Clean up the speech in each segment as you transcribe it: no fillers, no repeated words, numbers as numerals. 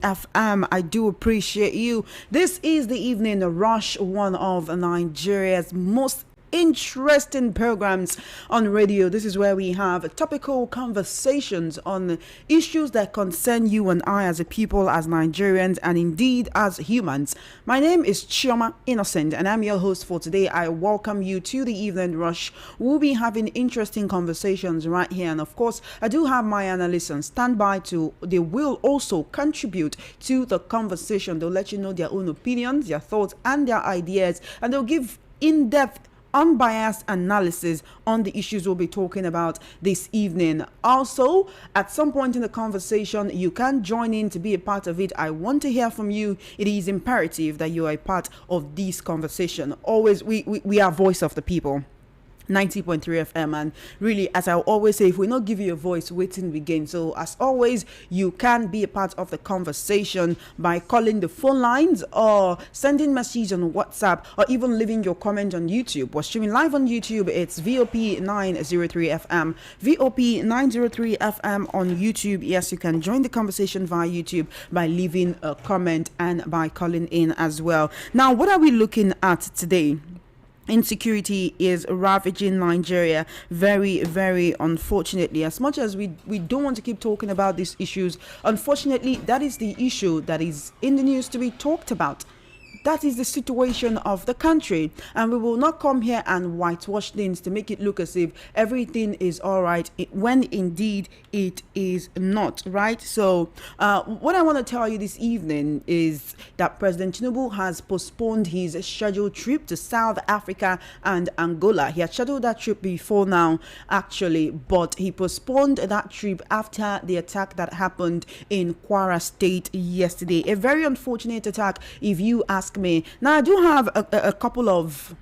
FM. I do appreciate you. This is the Evening Rush, one of Nigeria's most interesting programs on radio. This is where we have topical conversations on issues that concern you and I as a people, as Nigerians, and indeed as humans. My name is Chioma Innocent, and I'm your host for today. I welcome you to the Evening Rush. We'll be having interesting conversations right here, and of course, I do have my analysts on standby to. They will also contribute to the conversation. They'll let you know their own opinions, their thoughts, and their ideas, and they'll give in-depth unbiased analysis on the issues we'll be talking about this evening. Also, at some point in the conversation, you can join in to be a part of it. I want to hear from you. It is imperative that you are a part of this conversation. Always, we are voice of the people. 90.3 FM, and really, as I always say, if we not give you a voice, waiting begin. So as always, you can be a part of the conversation by calling the phone lines or sending messages on WhatsApp, or even leaving your comment on YouTube. We're streaming live on YouTube. It's VOP 903 FM, VOP 903 FM on YouTube. Yes, you can join the conversation via YouTube by leaving a comment and by calling in as well. Now, what are we looking at today? Insecurity is ravaging Nigeria very, very unfortunately. As much as we don't want to keep talking about these issues, unfortunately, that is the issue that is in the news to be talked about. That is the situation of the country, and we will not come here and whitewash things to make it look as if everything is all right when indeed it is not, right? So what I want to tell you this evening is that President Tinubu has postponed his scheduled trip to South Africa and Angola. He had scheduled that trip before now, actually, but he postponed that trip after the attack that happened in Kwara State yesterday. A very unfortunate attack, if you ask me. Now, I do have a couple of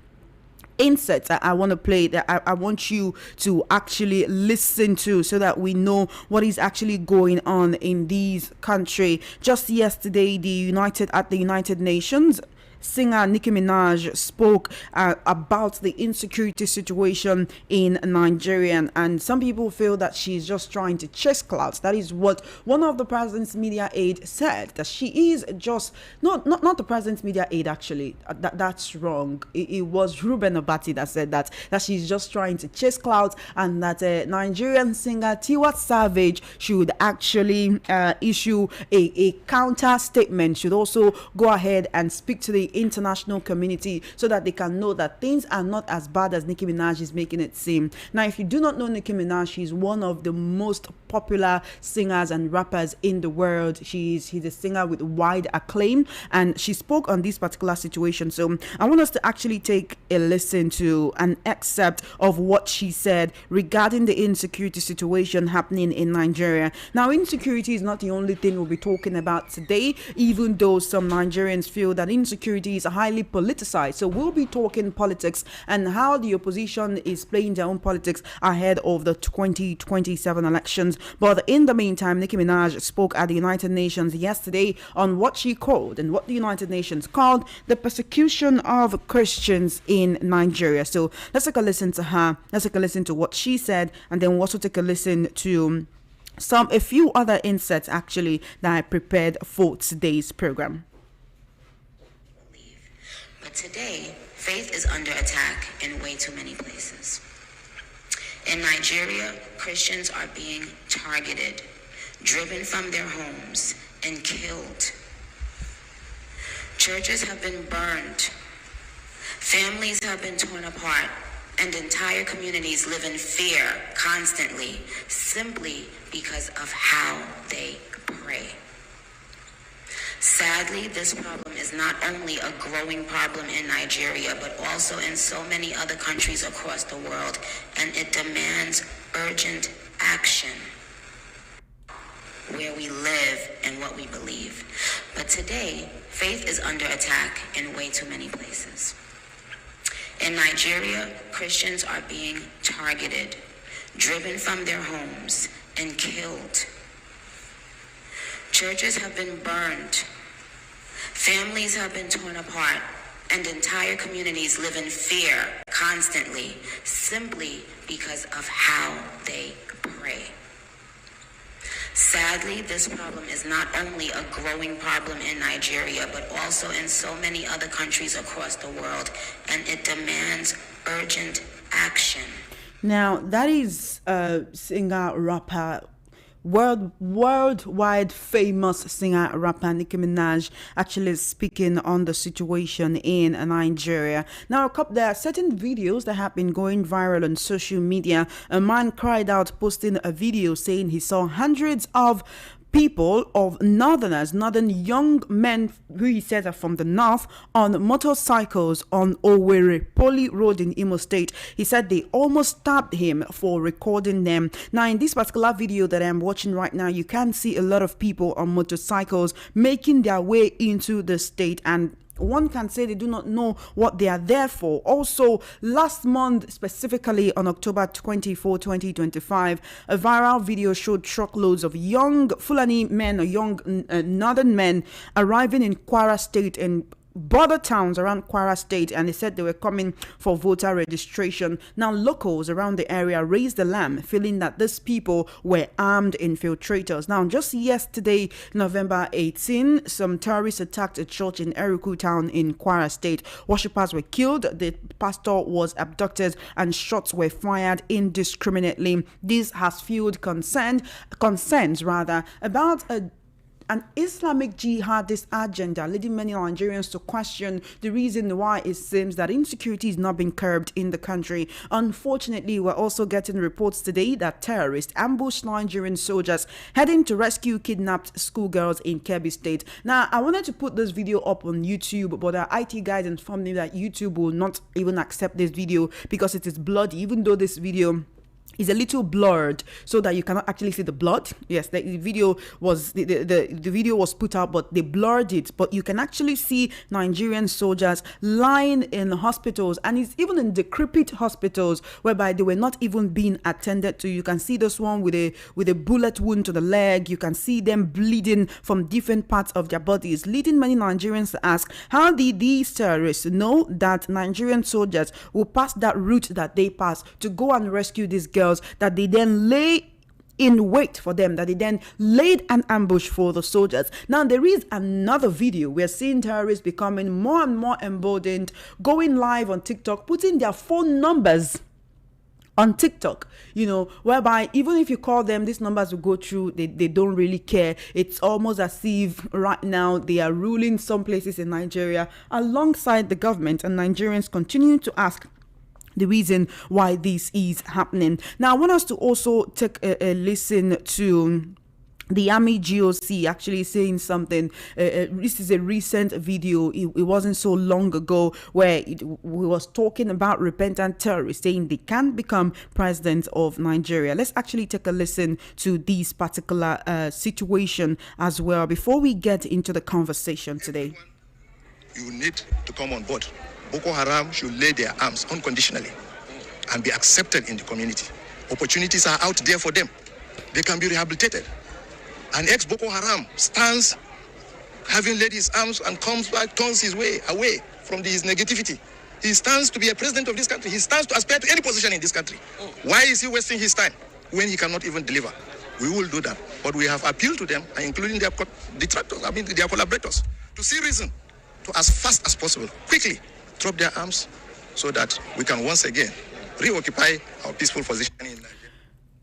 insights that I want to play, that I want you to actually listen to, so that we know what is actually going on in these country. Just yesterday, at the United Nations, singer Nicki Minaj spoke about the insecurity situation in Nigeria, and some people feel that she's just trying to chase clouds. That is what one of the president's media aide said, that she is just not the president's media aide, actually. That's wrong. It was Ruben Obati that said that she's just trying to chase clouds, and that Nigerian singer Tiwa Savage should actually issue a counter statement, should also go ahead and speak to the international community, so that they can know that things are not as bad as Nicki Minaj is making it seem. Now, if you do not know Nicki Minaj, she's one of the most popular singers and rappers in the world. She's a singer with wide acclaim, and she spoke on this particular situation. So I want us to actually take a listen to an excerpt of what she said regarding the insecurity situation happening in Nigeria. Now, insecurity is not the only thing we'll be talking about today, even though some Nigerians feel that insecurity is highly politicized. So we'll be talking politics and how the opposition is playing their own politics ahead of the 2027 elections. But in the meantime, Nicki Minaj spoke at the United Nations yesterday on what she called, and what the United Nations called, the persecution of Christians in Nigeria. So let's take a listen to her. Let's take a listen to what she said, and then we'll also take a listen to a few other insights actually that I prepared for today's program. But today, faith is under attack in way too many places. In Nigeria, Christians are being targeted, driven from their homes, and killed. Churches have been burned. Families have been torn apart, and entire communities live in fear constantly, simply because of how they pray. Sadly, this problem is not only a growing problem in Nigeria, but also in so many other countries across the world, and it demands urgent action where we live and what we believe. But today, faith is under attack in way too many places. In Nigeria, Christians are being targeted, driven from their homes, and killed. Churches have been burned. Families have been torn apart, and entire communities live in fear constantly, simply because of how they pray. Sadly, this problem is not only a growing problem in Nigeria, but also in so many other countries across the world, and it demands urgent action. Now, that is singer, rapper, worldwide famous singer, rapper Nicki Minaj actually speaking on the situation in Nigeria. Now, there are certain videos that have been going viral on social media. A man cried out posting a video saying he saw hundreds of people of northern young men who he says are from the north on motorcycles on Owerri Poly Road in Imo State. He said they almost stabbed him for recording them. Now, in this particular video that I'm watching right now, you can see a lot of people on motorcycles making their way into the state, and one can say they do not know what they are there for. Also, last month, specifically on October 24, 2025, a viral video showed truckloads of young Fulani men or young northern men arriving in Kwara State and border towns around Kwara State, and they said they were coming for voter registration. Now, locals around the area raised alarm, feeling that these people were armed infiltrators. Now, just yesterday, November 18, some terrorists attacked a church in Eruku town in Kwara State. Worshippers were killed, the pastor was abducted, and shots were fired indiscriminately. This has fueled concerns about an Islamic jihadist agenda, leading many Nigerians to question the reason why it seems that insecurity is not being curbed in the country. Unfortunately, we're also getting reports today that terrorists ambushed Nigerian soldiers heading to rescue kidnapped schoolgirls in Kebbi State. Now, I wanted to put this video up on YouTube, but our IT guys informed me that YouTube will not even accept this video because it is bloody, even though this video is a little blurred so that you cannot actually see the blood. Yes, the video was the video was put out, but they blurred it. But you can actually see Nigerian soldiers lying in hospitals, and it's even in decrepit hospitals whereby they were not even being attended to. You can see this one with a bullet wound to the leg. You can see them bleeding from different parts of their bodies, leading many Nigerians to ask, how did these terrorists know that Nigerian soldiers will pass that route that they pass to go and rescue these girls, that they then lay in wait for them, that they then laid an ambush for the soldiers? Now, there is another video. We're seeing terrorists becoming more and more emboldened, going live on TikTok, putting their phone numbers on TikTok, whereby even if you call them, these numbers will go through. They don't really care. It's almost as if right now they are ruling some places in Nigeria alongside the government, and Nigerians continue to ask the reason why this is happening. Now, I want us to also take a listen to the Army GOC actually saying something. This is a recent video. It wasn't so long ago where we was talking about repentant terrorists saying they can become president of Nigeria. Let's actually take a listen to this particular situation as well before we get into the conversation today. You need to come on board. Boko Haram should lay their arms unconditionally and be accepted in the community. Opportunities are out there for them. They can be rehabilitated. An ex-Boko Haram stands having laid his arms and comes back, turns his way away from his negativity. He stands to be a president of this country. He stands to aspire to any position in this country. Why is he wasting his time when he cannot even deliver? We will do that. But we have appealed to them, including their detractors, their collaborators, to see reason to, as fast as possible, quickly drop their arms so that we can once again reoccupy our peaceful position in Nigeria.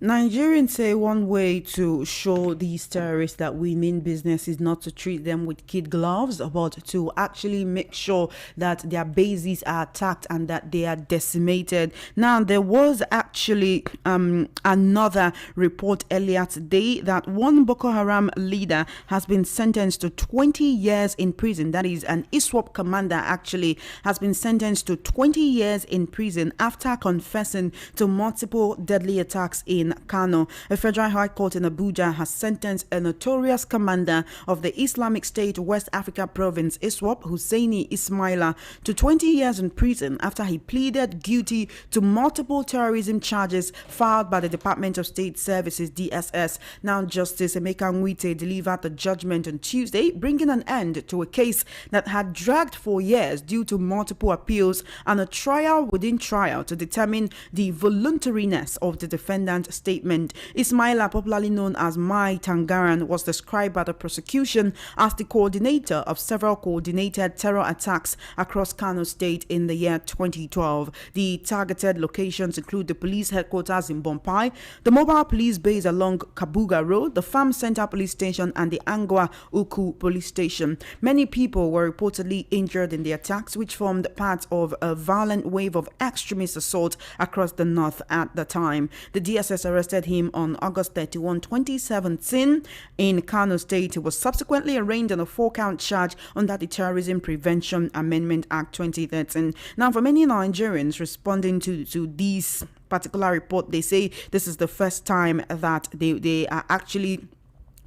Nigerians say one way to show these terrorists that we mean business is not to treat them with kid gloves, but to actually make sure that their bases are attacked and that they are decimated. Now, there was actually another report earlier today that one Boko Haram leader has been sentenced to 20 years in prison. That is, an ISWAP commander actually has been sentenced to 20 years in prison after confessing to multiple deadly attacks in Kano. A federal high court in Abuja has sentenced a notorious commander of the Islamic State West Africa province, ISWAP, Husseini Ismaila, to 20 years in prison after he pleaded guilty to multiple terrorism charges filed by the Department of State Services, DSS. Now, Justice Emeka Nwite delivered the judgment on Tuesday, bringing an end to a case that had dragged for years due to multiple appeals and a trial within trial to determine the voluntariness of the defendant statement. Ismaila, popularly known as Mai Tangaran, was described by the prosecution as the coordinator of several coordinated terror attacks across Kano State in the year 2012. The targeted locations include the police headquarters in Bompai, the mobile police base along Kabuga Road, the Farm Center police station, and the Angwa Uku police station. Many people were reportedly injured in the attacks, which formed part of a violent wave of extremist assault across the north at the time. The DSS arrested him on August 31, 2017 in Kano State. He was subsequently arraigned on a 4-count charge under the Terrorism Prevention Amendment Act 2013. Now, for many Nigerians responding to this particular report, they say this is the first time that they are actually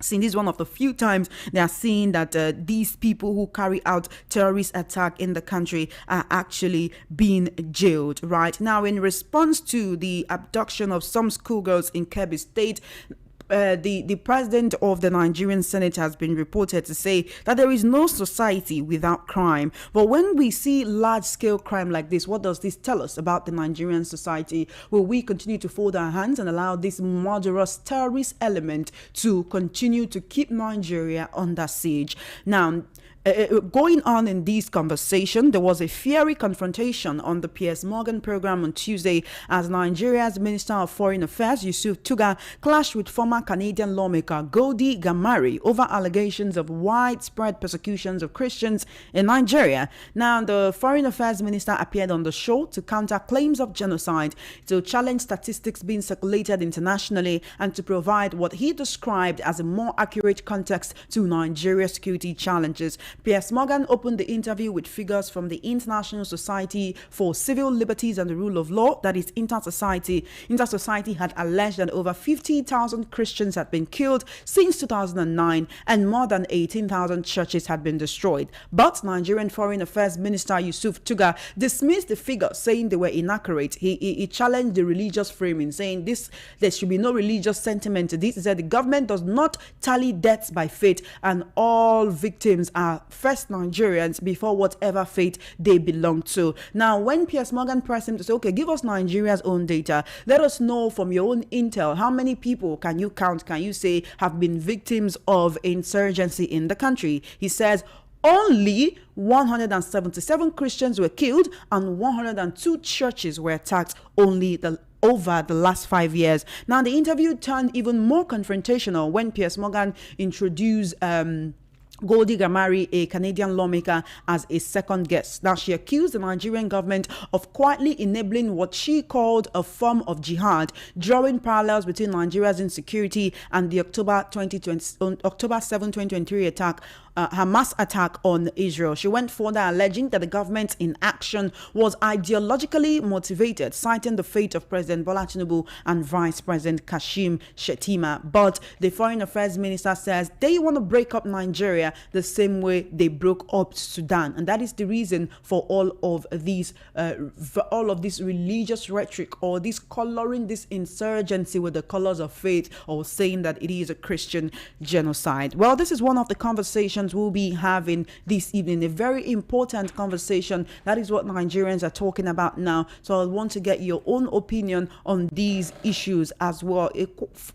seeing. This is one of the few times they are seeing that these people who carry out terrorist attack in the country are actually being jailed. Right now, in response to the abduction of some schoolgirls in Kebbi State, the president of the Nigerian Senate has been reported to say that there is no society without crime. But when we see large-scale crime like this, what does this tell us about the Nigerian society? Will we continue to fold our hands and allow this murderous terrorist element to continue to keep Nigeria under siege? Now, going on in this conversation, there was a fiery confrontation on the Piers Morgan program on Tuesday as Nigeria's Minister of Foreign Affairs, Yusuf Tuga, clashed with former Canadian lawmaker Goldy Gamari over allegations of widespread persecutions of Christians in Nigeria. Now, the Foreign Affairs Minister appeared on the show to counter claims of genocide, to challenge statistics being circulated internationally, and to provide what he described as a more accurate context to Nigeria's security challenges. Piers Morgan opened the interview with figures from the International Society for Civil Liberties and the Rule of Law, that is Inter-Society. Inter-Society had alleged that over 50,000 Christians had been killed since 2009 and more than 18,000 churches had been destroyed. But Nigerian Foreign Affairs Minister Yusuf Tuga dismissed the figures, saying they were inaccurate. He challenged the religious framing, saying there should be no religious sentiment to this. He said the government does not tally deaths by faith and all victims are first Nigerians before whatever faith they belong to. Now, when Piers Morgan pressed him to say, okay, give us Nigeria's own data, let us know from your own intel, how many people can you count, can you say, have been victims of insurgency in the country? He says only 177 Christians were killed and 102 churches were attacked over the last 5 years. Now, the interview turned even more confrontational when Piers Morgan introduced Goldy Gamari, a Canadian lawmaker, as a second guest. Now, she accused the Nigerian government of quietly enabling what she called a form of jihad, drawing parallels between Nigeria's insecurity and the October 7, 2023 attack, Hamas attack on Israel. She went further, alleging that the government's inaction was ideologically motivated, citing the fate of President Bola Tinubu and Vice President Kashim Shettima. But the Foreign Affairs Minister says they want to break up Nigeria the same way they broke up Sudan, and that is the reason for all of this religious rhetoric, or this coloring this insurgency with the colors of faith, or saying that it is a Christian genocide. Well, this is one of the conversations we'll be having this evening, a very important conversation. That is what Nigerians are talking about now. So I want to get your own opinion on these issues as well.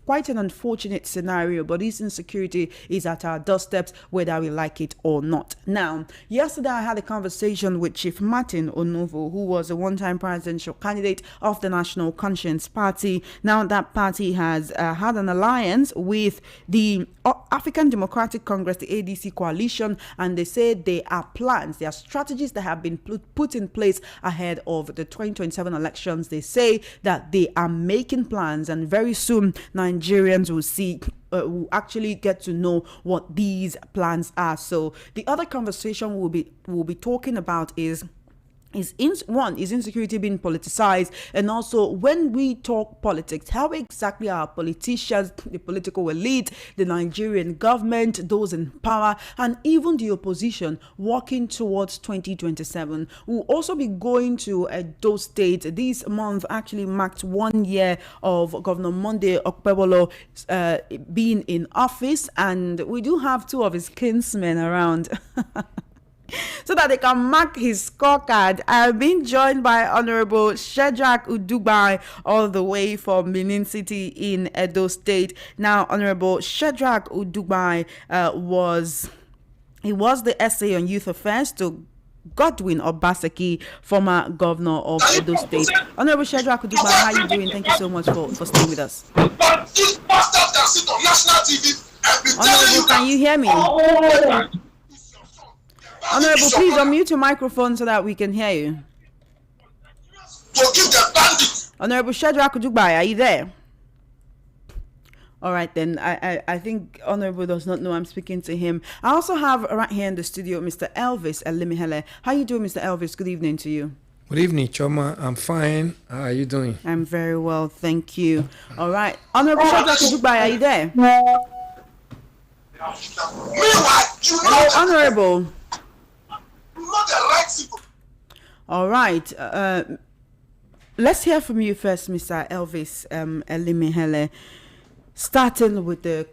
Quite an unfortunate scenario, but this insecurity is at our doorsteps, whether we like it or not. Now, yesterday I had a conversation with Chief Martin Onovo, who was a one-time presidential candidate of the National Conscience Party. Now that party has had an alliance with the African Democratic Congress, the ADC coalition, and they say there are plans, there are strategies that have been put in place ahead of the 2027 elections. They say that they are making plans, and very soon Nigerians will see will actually get to know what these plans are. So the other conversation we'll be talking about is insecurity being politicized? And also, when we talk politics, how exactly are politicians, the political elite, the Nigerian government, those in power, and even the opposition working towards 2027? We'll also be going to Edo State. This month actually marked 1 year of Governor Monday Okpebolo being in office, and we do have two of his kinsmen around. so that they can mark his scorecard. I've been joined by Honorable Shadrach Udubai, all the way from Benin City in Edo State. Now, Honorable Shadrach Udubai was the essay on youth affairs to Godwin Obaseki, former governor of Edo State. Honorable Shadrach Udubai, how are you doing? Thank you so much for staying with us. But these bastards that sit on national TV, Honorable, can you hear me? Honorable, please unmute your microphone so that we can hear you. To give the bandits. Honorable Shadrach Udubai, are you there? All right, then. I think Honorable does not know I'm speaking to him. I also have right here in the studio Mr. Elvis Elimihele. How are you doing, Mr. Elvis? Good evening to you. Good evening, Choma. I'm fine. How are you doing? I'm very well, thank you. All right. Honorable Shadrach Udubai, are you there? Meanwhile, you know Hello, Honorable. the right people. All right. Let's hear from you first, Mr. Elvis Elimihele. Starting with the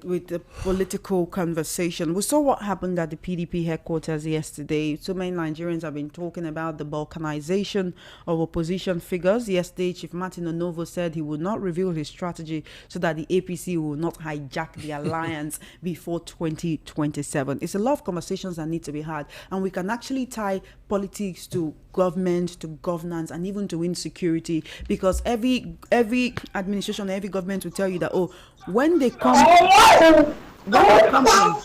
political conversation, we saw what happened at the PDP headquarters yesterday. So many Nigerians have been talking about the balkanization of opposition figures. Yesterday, Chief Martin Onovo said he would not reveal his strategy so that the APC will not hijack the alliance before 2027. It's a lot of conversations that need to be had, and we can actually tie politics to government, to governance, and even to insecurity, because every administration, every government will tell you that, oh, when they come in, that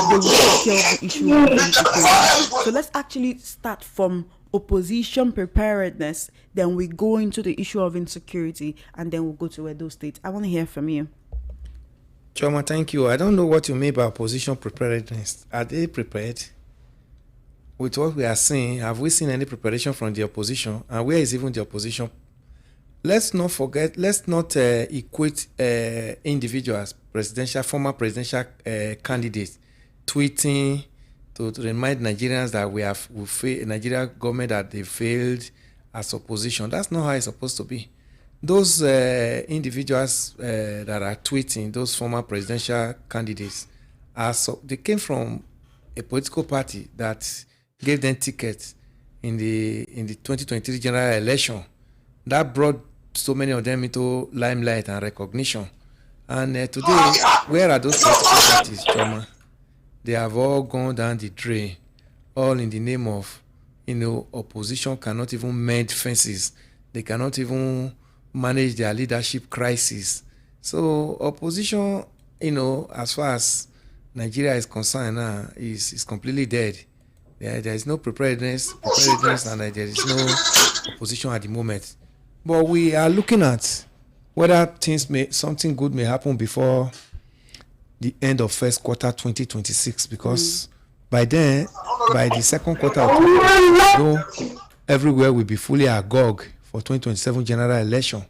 they will take care of the issue of insecurity. So let's actually start from opposition preparedness, then we go into the issue of insecurity, and then we'll go to Edo State. I want to hear from you. Choma, thank you. I don't know what you mean by opposition preparedness. Are they prepared? With what we are seeing, have we seen any preparation from the opposition? And where is even the opposition? Let's not forget, let's not equate individuals, former presidential candidates, tweeting to remind Nigerians that we failed, Nigeria government that they failed as opposition. That's not how it's supposed to be. Those individuals that are tweeting, those former presidential candidates, they came from a political party that gave them tickets in the 2023 general election. That brought so many of them into limelight and recognition. And today, where are those political parties, Choma? They have all gone down the drain, all in the name of, opposition cannot even mend fences. They cannot even manage their leadership crisis. So opposition, as far as Nigeria is concerned now, is completely dead. There is no preparedness, and there is no opposition at the moment. But we are looking at whether something good may happen before the end of first quarter 2026, because by then, by the second quarter of 2026, everywhere will be fully agog for 2027 general election.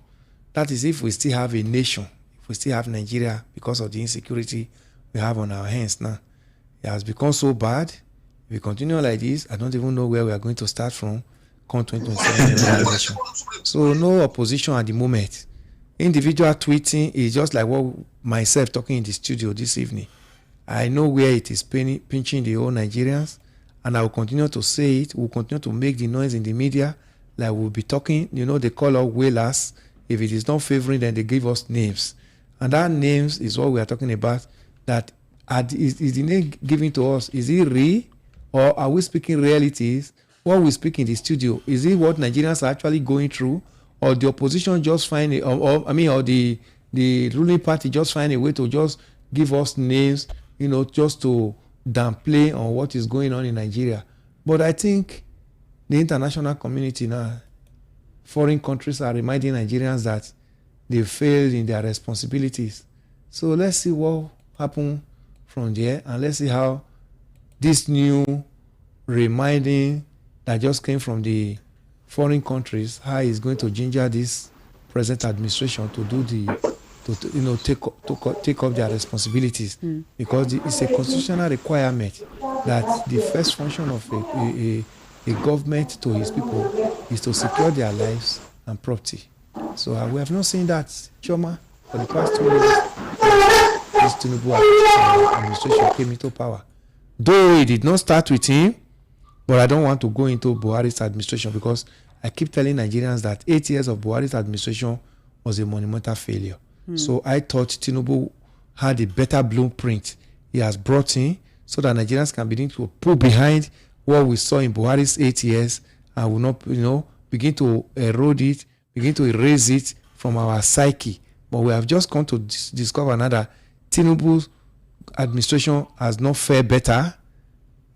That is if we still have a nation, if we still have Nigeria, because of the insecurity we have on our hands now. It has become so bad. If we continue like this, I don't even know where we are going to start from come 2027 general election. So no opposition at the moment. Individual tweeting is just like what myself talking in the studio this evening. I know where it is pinching the whole Nigerians, and I will continue to say it. We'll continue to make the noise in the media, like we'll be talking. They call us whalers. If it is not favoring, then they give us names. And that names is what we are talking about. That is the name given to us, is it real, or are we speaking realities? What we speak in the studio, is it what Nigerians are actually going through, or the opposition just find it, or the ruling party just find a way to just give us names, just to downplay on what is going on in Nigeria? But I think the international community now, foreign countries are reminding Nigerians that they failed in their responsibilities. So let's see what happens from there, and let's see how this new reminding that just came from the foreign countries, how it's going to ginger this present administration to take up their responsibilities, because it's a constitutional requirement that the first function of a government to his people is to secure their lives and property. So we have not seen that, Choma, for the past 2 years. This Tinubu administration came into power. Though it did not start with him, but I don't want to go into Buhari's administration because I keep telling Nigerians that 8 years of Buhari's administration was a monumental failure. So I thought Tinubu had a better blueprint he has brought in so that Nigerians can begin to pull behind what we saw in Buhari's 8 years and will not, begin to erode it, begin to erase it from our psyche. But we have just come to discover now that Tinubu's administration has not fared better.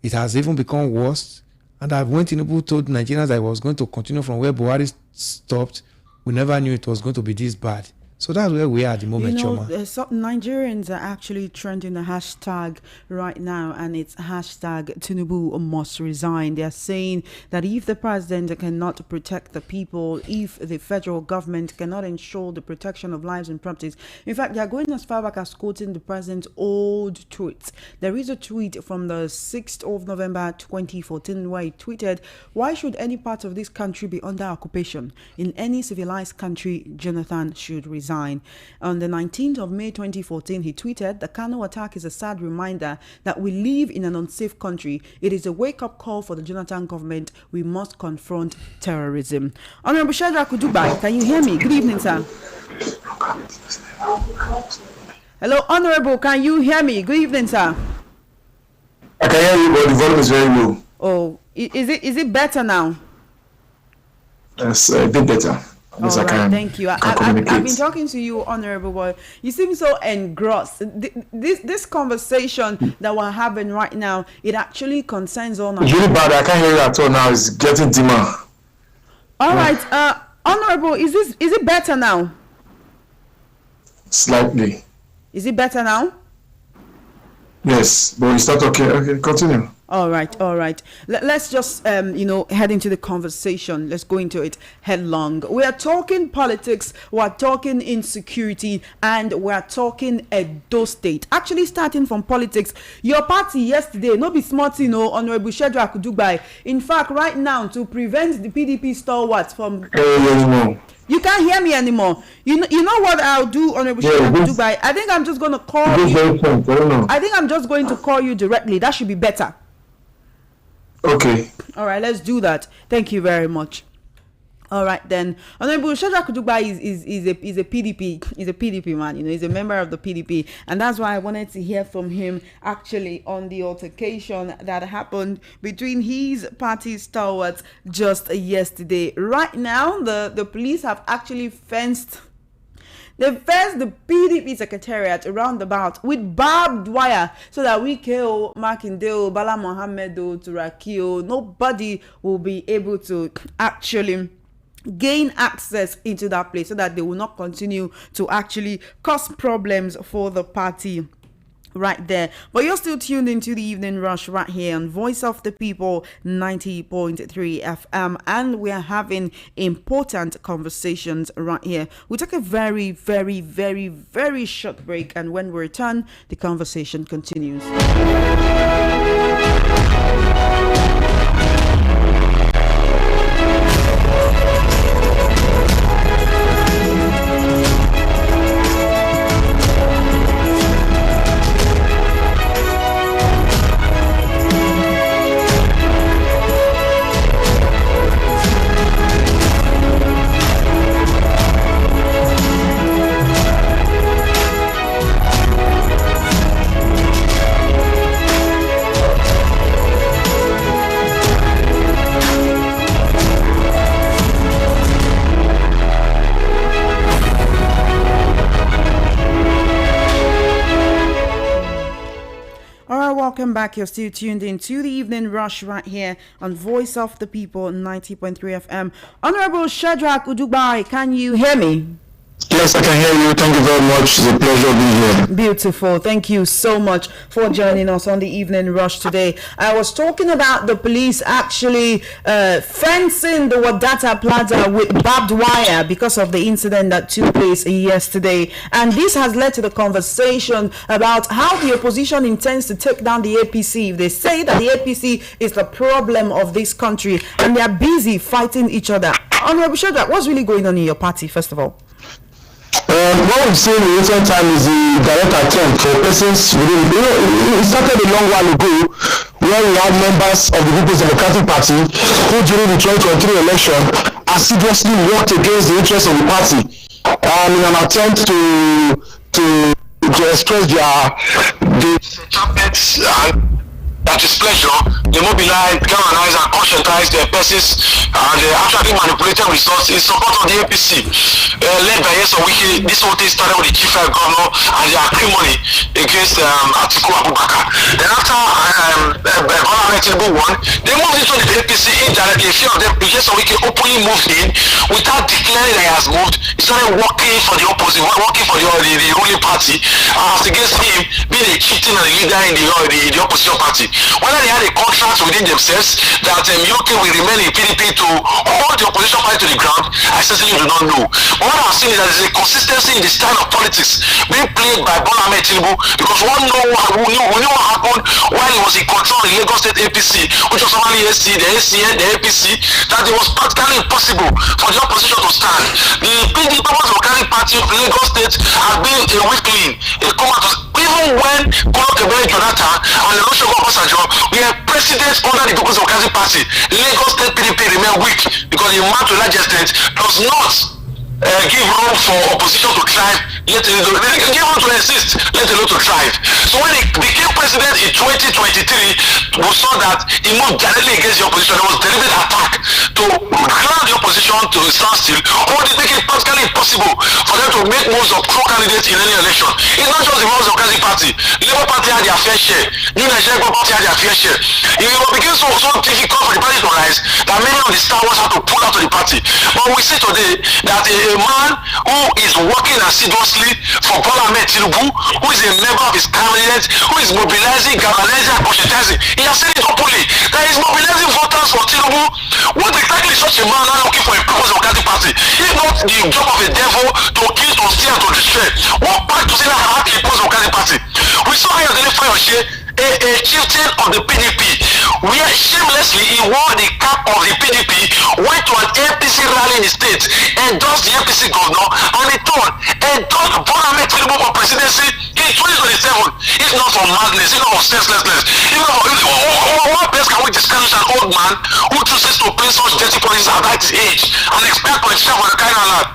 It has even become worse. And that when Tinubu told Nigerians that he was going to continue from where Buhari stopped, we never knew it was going to be this bad. So that's where we are at the moment, Choma. Some Nigerians are actually trending a hashtag right now, and it's hashtag Tinubu must resign. They are saying that if the president cannot protect the people, if the federal government cannot ensure the protection of lives and properties, in fact, they are going as far back as quoting the president's old tweets. There is a tweet from the 6th of November 2014 where he tweeted, "Why should any part of this country be under occupation? In any civilized country, Jonathan should resign." On the 19th of May 2014, he tweeted, "The Kano attack is a sad reminder that we live in an unsafe country. It is a wake-up call for the Jonathan government. We must confront terrorism." Honorable Shadrach Dubai, can you hear me? Good evening, sir. Hello, Honorable, can you hear me? Good evening, sir. I can hear you, but the volume is very low. Oh, is it better now? Yes, a bit better. Yes, all I right, can. thank you. I've been talking to you, Honorable, but you seem so engrossed. This conversation that we're having right now, it actually concerns all. It's really bad. I can't hear you at all now. It's getting dimmer. All right, Honorable, is it better now? Slightly. Is it better now? Yes, but you start talking. Okay, continue. All right. Let's just, head into the conversation. Let's go into it headlong. We are talking politics, we're talking insecurity, and we're talking Edo State. Actually, starting from politics, your party yesterday, no be smart, Honorable Shadrach Dubai. In fact, right now, to prevent the PDP stalwarts from... You can't hear me anymore. You know what I'll do, Honorable Shadrach Dubai? I think I'm just going to call you. I think I'm just going to call you directly. That should be better. Okay. All right, let's do that. Thank you very much. All right then, Honorable Shadrach Dubai is a PDP. He's a PDP man. He's a member of the PDP, and that's why I wanted to hear from him actually on the altercation that happened between his party stalwarts just yesterday. Right now, the police have actually fenced. They fenced the PDP secretariat around about with barbed wire so that we kill Makindeo, Bala Mohammed, Turakio. Nobody will be able to actually gain access into that place so that they will not continue to actually cause problems for the party right there. But you're still tuned into the Evening Rush right here on Voice of the People 90.3 FM, and we are having important conversations right here. We'll take a very, very, very, very short break, and when we return, the conversation continues. Welcome back. You're still tuned in to the Evening Rush right here on Voice of the People 90.3 FM. Honorable Shadrach Dubai, can you hear me? Yes, I can hear you. Thank you very much. It's a pleasure being here. Beautiful. Thank you so much for joining us on the Evening Rush today. I was talking about the police actually fencing the Wadata Plaza with barbed wire because of the incident that took place yesterday. And this has led to the conversation about how the opposition intends to take down the APC. They say that the APC is the problem of this country and they are busy fighting each other. Honorable Shadrach, what's really going on in your party, first of all? What we've seen in recent time is the direct attempt for persons within, it started a long while ago where we have members of the People's Democratic Party who during the 2023 election assiduously worked against the interests of the party in an attempt to express their champions and that is pleasure. They mobilize, galvanize, and conscientize their persons, and they actually manipulated results in support of the APC, led by Wiki. This whole thing started with the Chief Governor and their acrimony against Atiku Abubakar. Then after Bola Tinubu won, they moved into the APC indirectly. A few of them, Wiki openly moved in without declaring that he has moved. He started working for the opposite, working for the ruling party, as against him being a chieftain and a leader in the opposition party. Whether they had a contract within themselves that UK will remain in PDP to hold the opposition party to the ground, I certainly do not know. But what I've seen is that there is a consistency in the style of politics being played by Bola Tinubu, because we knew what happened while he was in control of the Lagos State APC, which was only AC, the ACN, the APC, that it was practically impossible for the opposition to stand. The PDP Democratic Party of Lagos State had been a weakling, a comatose. Even when Kolokebere Jonathan and the Lucio Obasanjo were presidents under the People's Democratic Party, Lagos State PDP remained weak because the man to a large extent does not give room for opposition to thrive, let alone give room to exist, let alone to thrive. So when he became president in 2023, we saw that he moved directly against the opposition. There was deliberate attack to ground the opposition to stand still, or they make it practically impossible for them to make moves of pro-candidates in any election. It's not just the People's Democratic Party. Labour Party had their fair share. New Nigerian Party had their fair share. It became so difficult for the party to rise that many of the stars had to pull out of the party. But we see today that a man who is working assiduously for Bola Tinubu, who is a member of his cabinet, who is mobilizing, galvanizing, and conscientizing, he has said it openly that he is mobilizing voters for Tinubu. What exactly is such a man now looking for a People's Democratic Party? If not the job of a devil to kill, to steal, to destroy, what part to say that have the People's Democratic Party? We saw how identify your share. A chieftain of the PDP, where shamelessly he wore the cap of the PDP, went to an APC rally in the state, endorsed the APC governor, and he endorsed Bola Tinubu for presidency in 2027. If not for madness, if not for senselessness, what best can we discourage an old man who chooses to play such dirty politics at his age and expect politicians for the kind of land?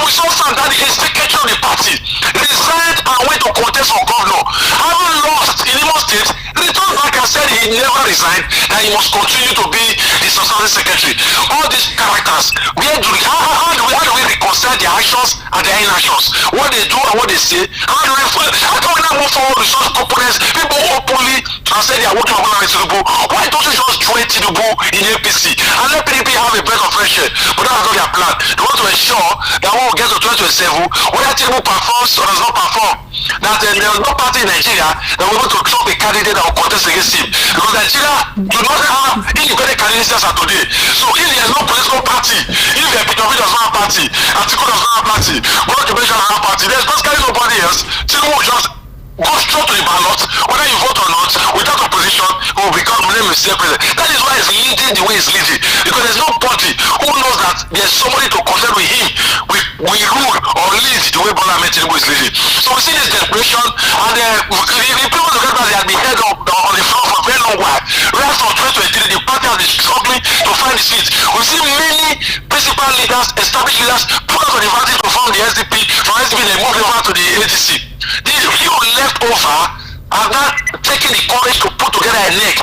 We saw some that the secretary of the party resigned and went to contest for governor. Having lost in Imo State, returned back and said he never resigned, that he must continue to be the substantive secretary. All these characters, how do we reconcile their actions and their inactions? What they do and what they say? How can we now move forward with such components? People openly and say they are working on Tinubu. Why don't you just join Tinubu in APC and let PDP have a breath of fresh air? But that's not their plan. They want to ensure that when we get to 2027, whether Tinubu performs or does not perform, that there is no party in Nigeria that will want to drop a candidate that will contest against him. Because Nigeria do not have independent candidates as of today. So if there is no political party, if Peter Obi does not have party, Atiku does not have party, Bola does not have party, there is basically nobody else. Tinubu will just go straight to the ballot, whether you vote or not, without opposition, who will become the president. That is why he's leading the way he's leading. Because there's nobody who knows that there's somebody to contend with him, we rule or lead the way Bola Tinubu is leading. So we see this desperation, and the people of the country they have been held up on the floor for a very long while. Right from 2023, the party has been struggling to find the seat. We see many principal leaders, established leaders, put out on the party to form the SDP. From SDP, they moved over to the ADC. These few left over have not taken the courage to put together a neck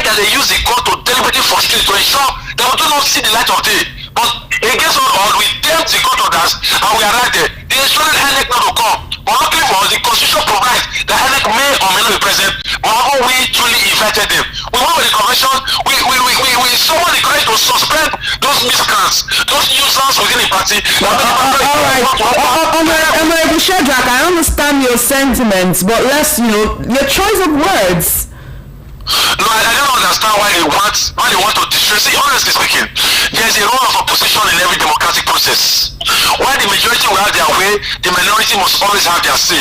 that they use the court to deliberately frustrate to ensure that we do not see the light of day. But against all, we tempt the court orders and we are right there. They instructed INEC not to come. But luckily for us, the constitution provides that INEC may or may not be present, but haven't we truly invited them? We went with the convention, we summoned the courage to suspend those miscreants, those users within the party. Honorable Shadrach, I understand your sentiments, but your choice of words. No, I don't understand why they want to distress. See, honestly speaking, there is a role of opposition in every democratic process. While the majority will have their way, the minority must always have their say.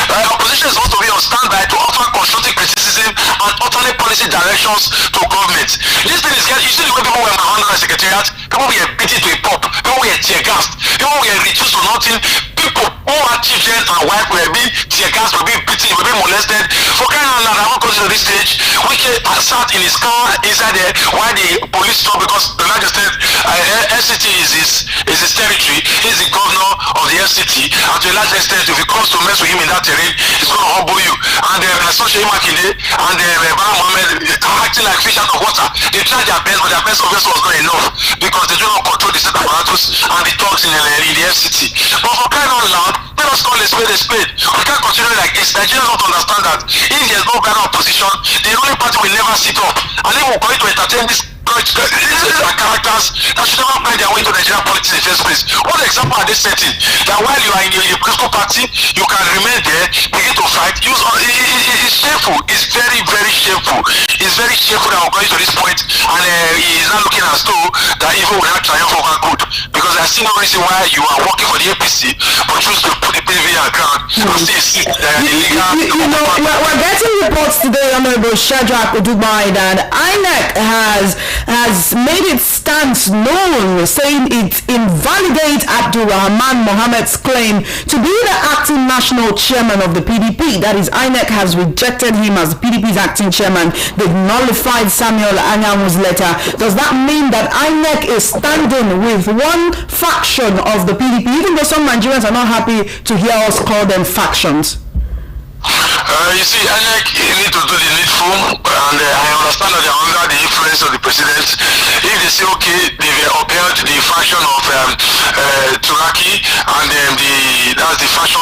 Opposition is supposed to be on standby to offer constructive criticism and alternate policy directions to government. This thing is you see the way people were under the secretariat, people were beaten to a pulp, people were tear gassed, people were reduced to nothing. people who are children and wife were being tear gas, were being beaten, were being molested. For crying out loud, I won't go to this stage. Wike sat in his car inside there while the police stopped because the Niger State FCT is his territory. He's the governor of the FCT, and to a large extent, if it comes to mess with him in that terrain, he's going to humble you. And Asoshe Imakinde and Bala Mohammed acting like fish out of water. They tried their best, but their best obviously was not enough because they do not control the state apparatus and the thugs in the FCT. But for crying out loud, let us call a spade a spade. We can't continue like this. Nigerians don't understand that if there's no better opposition, the ruling party will never sit up. And if we're going to entertain this, these are characters that should never find their way into Nigerian politics in the first place. What example are they setting? That while you are in the political party, you can remain there, begin to fight. It's shameful. It's very, very shameful. It's very shameful that we're going to this point, and he is not looking as though that evil will not triumph over good. Because I see no reason why you are working for the APC, but choose to put the PV on ground and still see illegal. You know, we're getting reports today, Honorable Shadrach Odubai, that INEC has made its stance known, saying it invalidates Abdulrahman Mohammed's claim to be the acting national chairman of the PDP. That is, INEC has rejected him as PDP's acting chairman. They've nullified Samuel Anyanwu's letter. Does that mean that INEC is standing with one faction of the PDP, even though some Nigerians are not happy to hear us call them factions? You see, INEC need to do the needful, and I understand that they are under the influence of the president. If they say, okay, they've upheld the faction of Turaki, and that's the faction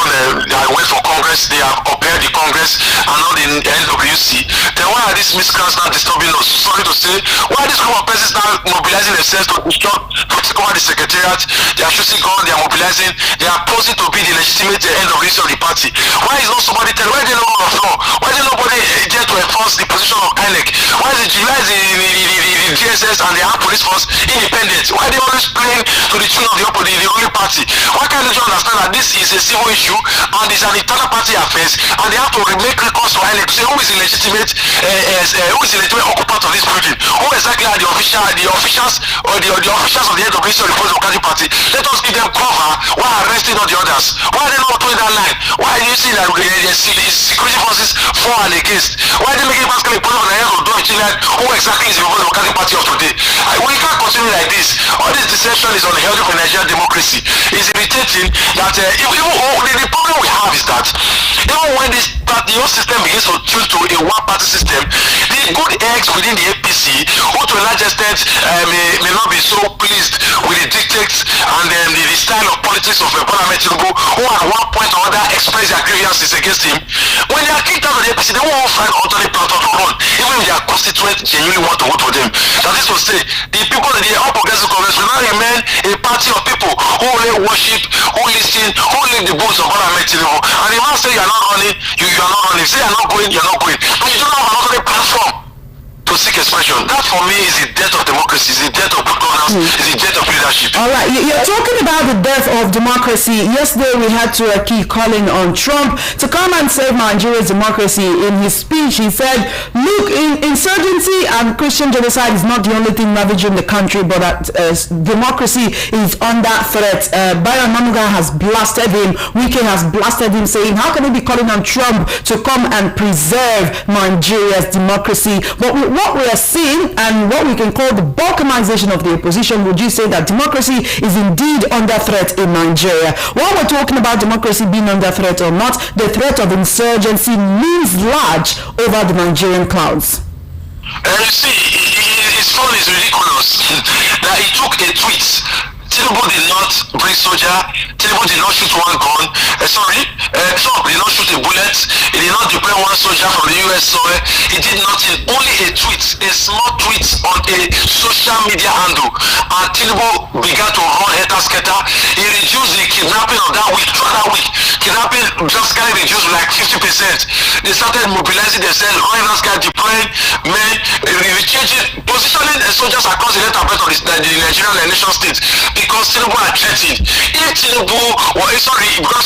that went for Congress, they have upheld the Congress and not the NWC, then why are these miscreants now disturbing us? Sorry to say, why are these group of persons now mobilizing themselves to take over the secretariat? They are shooting guns, they are mobilizing, they are posing to be the legitimate NWC of the party. Why is not somebody telling? Why they know of law? Why is nobody there to enforce the position of INEC? Why is the DSS and the armed police force independent? Why are they always playing to the tune of the ruling party? Why can't they understand that this is a civil issue and it's an internal party affairs, and they have to make recourse to INEC to say who is the legitimate occupant of this building? Who exactly are the officials or the officials of the NWC or the Democratic Party? Let us give them cover while arresting all the others. Why are they not doing that line? Why are you seeing that security forces for and against? Why are they making basically put on the head of Chile? Who exactly is the Democratic Party of today? We can't continue like this. All this deception is unhealthy for Nigerian democracy. It's irritating that the problem we have is that even when the whole system begins to tune to a one-party system, the good eggs within the APC, who to a large extent may not be so pleased with the dictates and the style of politics of Bola Tinubu, who at one point or other express their grievances against him, when they are kicked out of the APC, they won't find alternate platform to run, even if their constituents genuinely want to vote for them. That is to say, the people in the All Progressive Congress will now remain a party of people who only worship, who listen, who lick the boots of Bola Tinubu. And the man say you are not running, you are not running. Say you are not going, you are not going. And you don't have an alternate platform to seek expression. That for me is the death of democracy, is the death of good governance, is the death of leadership. All right, you're talking about the death of democracy. Yesterday we had Turaki calling on Trump to come and save Nigeria's democracy. In his speech, he said, look, insurgency and Christian genocide is not the only thing ravaging the country, but that democracy is under threat. Byron Manuga has blasted him. Wike has blasted him, saying, how can he be calling on Trump to come and preserve Nigeria's democracy? But what we are seeing and what we can call the balkanization of the opposition, would you say that democracy is indeed under threat in Nigeria? While we're talking about democracy being under threat or not, the threat of insurgency looms large over the Nigerian clouds. You see, it's funny, it's ridiculous that he took a tweet. Tinubu did not bring soldier. Tinubu did not shoot one gun. Trump did not shoot a bullet. He did not deploy one soldier from the US soil. He did nothing. Only a tweet, a small tweet on a social media handle. And Tinubu began to run helter-skelter. He reduced the kidnapping of that week. Throughout that week, kidnapping just kind of reduced like 50%. They started mobilizing themselves, running helter-skelter, deploying men, changing, positioning soldiers across the length of the Nigerian nation state. Because Tinubu had threatened. Because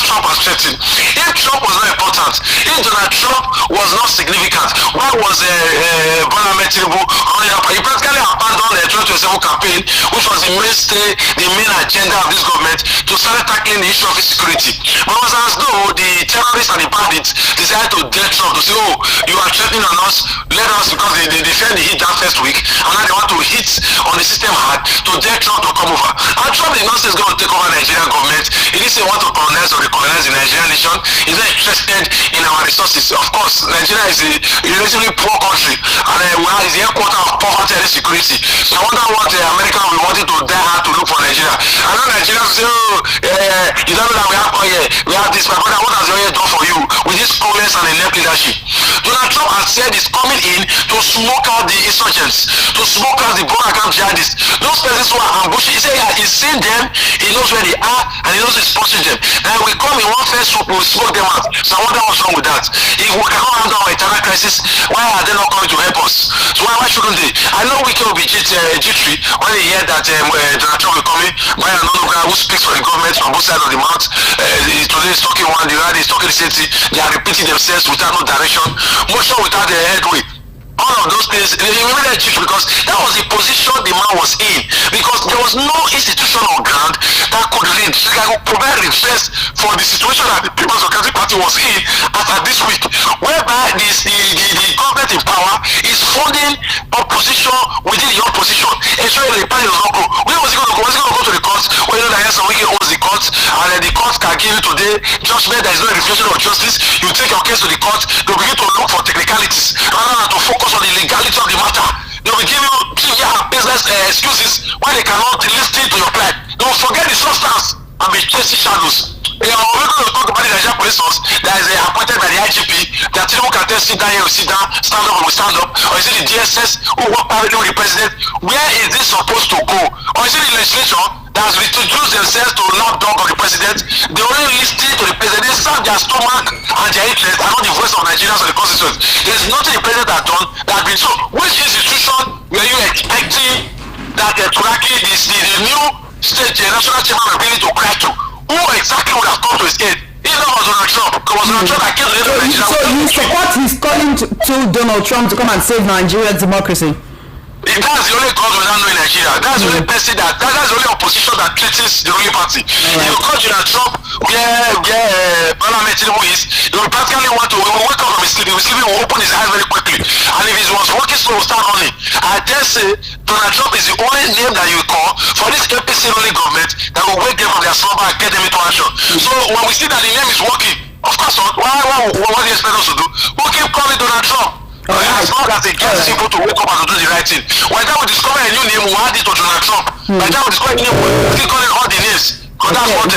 Trump was threatened. If Trump was not important, if Donald Trump was not significant, why was Bola Tinubu abandoning that. You practically abandoned the 2027 campaign, which was the mainstay, the main agenda of this government, to start tackling the issue of insecurity. But it was as though the terrorists and the bandits decided to death Trump to say, oh, you are threatening on us, let us, because they defend the hit that first week, and now they want to hit on the system hard to death Trump to come over. And Trump did not say he's going to take over the Nigerian government. He didn't say he wants to colonize or recolonize the Nigerian nation. He's not interested in our resources. Of course, Nigeria is a relatively poor country, and is the headquarters of poverty and insecurity. So I wonder what America will want to die hard to look for Nigeria. I know Nigerians say, oh, you don't know that we have oil, we have this, my brother, what has the oil done for you with this progress and inept leadership? Donald Trump has said he's coming in to smoke out the insurgents, to smoke out the Boko jihadists. Those persons who are ambushing, he said he's seen them, he knows where they are, and he knows he's pushing them. Then we come in one first swoop, we will smoke them out. So I wonder what's wrong with that. If we cannot handle our internal crisis, why are they not coming to help us? So why shouldn't they? I know we can be jittery when they hear that Donald Trump will come in, by another guy who speaks for the government from both sides of the mouth. Today is talking one, the other is talking the same thing. They are repeating themselves without no direction, motion without the headway. All of those things, they really jittery because that was the position the man was in. Because there was no institution on ground that could provide redress for the situation that the People's Democratic Party was in after this week, whereby the government in power is funding opposition within the opposition, ensuring the party does not grow. Where was it going to go? Was it going to go to the courts? Well, you know that Yes Wike owns the courts, and the courts can give you today judgment that is not a reflection of justice. You take your case to the court, they begin to look for technicalities rather than to focus on the legality of the matter. They will give you business excuses why they cannot listen to your plight. They will forget the substance and be chasing shadows. We're going to talk about the Nigerian police force that is appointed by the IGP, that people can tell sit down here, we sit down, stand up, we stand up. Or is it the DSS who work privately with the president? Where is this supposed to go? Or is it the legislature that has reduced themselves to lap dog of the president? They only listen to the president, they serve their stomach and their interest and not the voice of Nigerians or the constituents. There is nothing the president has done that has been so. Which institution were you expecting that Turaki, the new state national chairman, ability to cry to? Who exactly would have come to his aid? If that was Donald Trump, it was Donald Trump that killed the Nigeria. So you support his calling to Donald Trump to come and save Nigeria's democracy? That's the only cause without knowing Nigeria. That's the only person that's the only opposition that threatens the ruling party. If you call Donald Trump where Parliament is, he will practically want to wake up from his sleep. He will open his eyes very quickly. And if he was working slow, he will start running. I dare say Donald Trump is the only name that you call for this APC ruling government that will wake them from their slumber and get them into action. So when we see that the name is working, of course, what do you expect us to do? We'll keep calling Donald Trump. As long as they get people to wake up and to do the right thing. By the time we discover a new name, we'll add it to Donald Trump. By the time we discover a new name, we'll keep calling all the names. Because that's what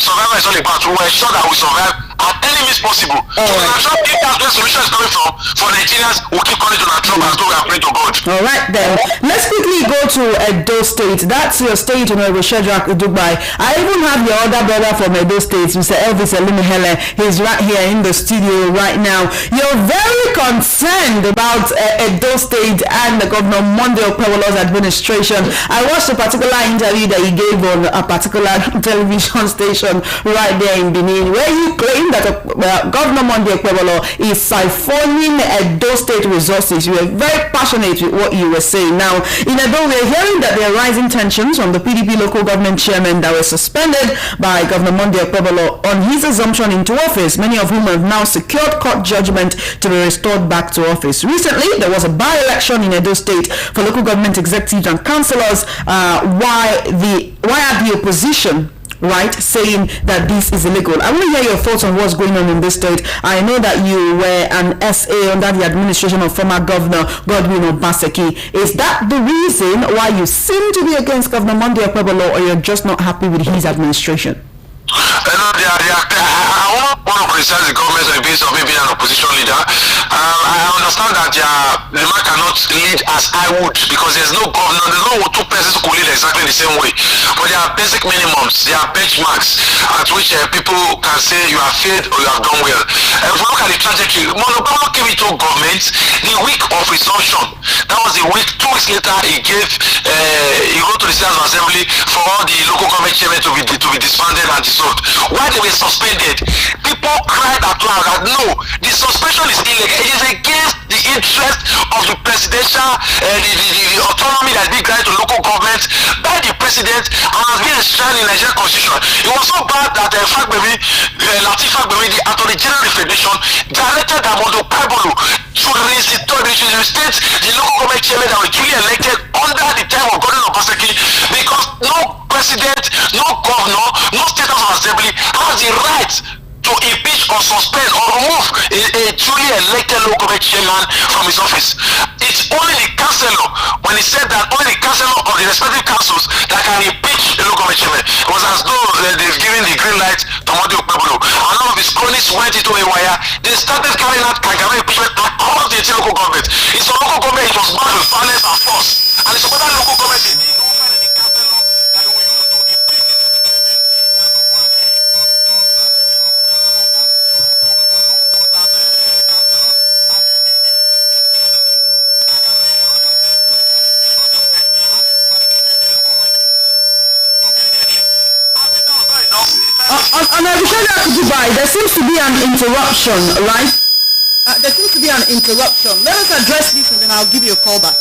survival is all about. We ensure that we survive at any means possible. So Donald Trump, if that's where the solution is coming from, for Nigerians, we'll keep calling Donald Trump as though we are praying to God. All right then. Let's quickly go to Edo State. That's your state, Shadrach Dubai. I even have your other brother from Edo State, Mr. Elvis Elimihele. He's right here in the studio right now. You're very concerned about Edo State and the Governor Monday Okpebholo's administration. I watched a particular interview that he gave on a particular television station right there in Benin, where you claim that Governor Monday Okpebholo is siphoning Edo State resources. You were very passionate with what you were saying. Now, in Edo, we're hearing that there are rising tensions from the PDP local government chairman that were suspended by Governor Monday Okpebholo on his assumption into office, many of whom have now secured court judgment to be restored back to office. Recently, there was a by-election in Edo State for local government executives and councillors. Why are the opposition saying that this is illegal? I want to hear your thoughts on what's going on in this state. I know that you were an SA under the administration of former Governor Godwin Obaseki. Is that the reason why you seem to be against Governor Monday Okpebholo, or you're just not happy with his administration? I won't want to criticize the government on the basis of me being an opposition leader. I understand that the man cannot lead as I would, because there's no governor, there's no two persons who could lead exactly the same way. But there are basic minimums, there are benchmarks at which people can say you have failed or you have done well. If we look at the trajectory, Monobama came into government the week of resumption. That was the week. 2 weeks later, he wrote to the State Assembly for all the local government chairmen to be disbanded and dissolved. Why they were suspended? People cried out loud that no, the suspension is illegal. It is against the interest of the president. presidential, the autonomy that has been granted to local governments by the president and has been enshrined in Nigerian constitution. It was so bad that Lateef Fagbemi, the Attorney General of the Federation, directed Amodo Paibolo to reinstate the local government chairman that were duly elected under the time of Gordon Obaseki, because no president, no governor, no state house of assembly has the right to impeach or suspend or remove a duly elected local government chairman from his office. It's only the councillor, when he said that only the councillor of the respective councils that can impeach a local government chairman. It was as though they've given the green light to Modi Okpebolo. And all of his cronies went into a wire. They started carrying out kangaroo impeachment across the entire local government. In some local government, it was bound with violence and force. And in some other local government, they didn't even find any councillor that they will use to impeach. On Dubai, there seems to be an interruption, right? There seems to be an interruption. Let us address this and then I'll give you a call back.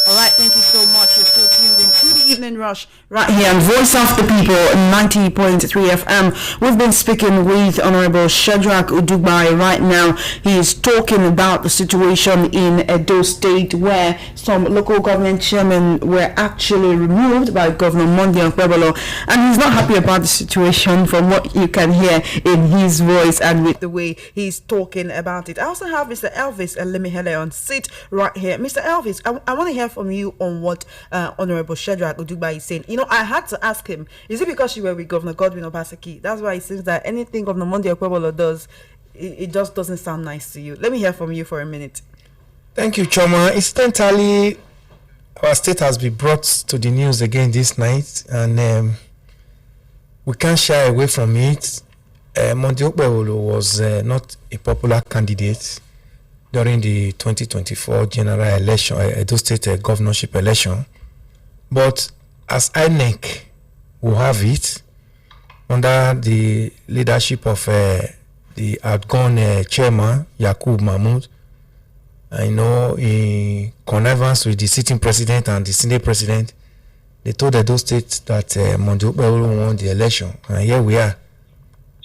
All right, thank you so much. You're still tuned in to the Evening Rush right here on Voice of the People, 90.3 FM. We've been speaking with Honorable Shadrach Udugbai right now. He is talking about the situation in Edo State where some local government chairmen were actually removed by Governor Monday Okpebolo, and he's not happy about the situation from what you can hear in his voice and with the way he's talking about it. I also have Mr. Elvis Elimihele on seat right here. Mr. Elvis, I want to hear from you on what Honorable Shadrach Udugbai is saying. You know, I had to ask him, is it because you were with Governor Godwin Obaseki? That's why it seems that anything Governor Monday Okpebolo does, it just doesn't sound nice to you. Let me hear from you for a minute. Thank you, Choma. Incidentally, our state has been brought to the news again this night, and we can't shy away from it. Monday Okpebolo was not a popular candidate during the 2024 general election, Edo State governorship election. But as INEC will have it, under the leadership of the outgone chairman, Yakub Mahmoud, I know in connivance with the sitting president and the Senate president, they told Edo State that Monday Okpebolo won the election. And here we are.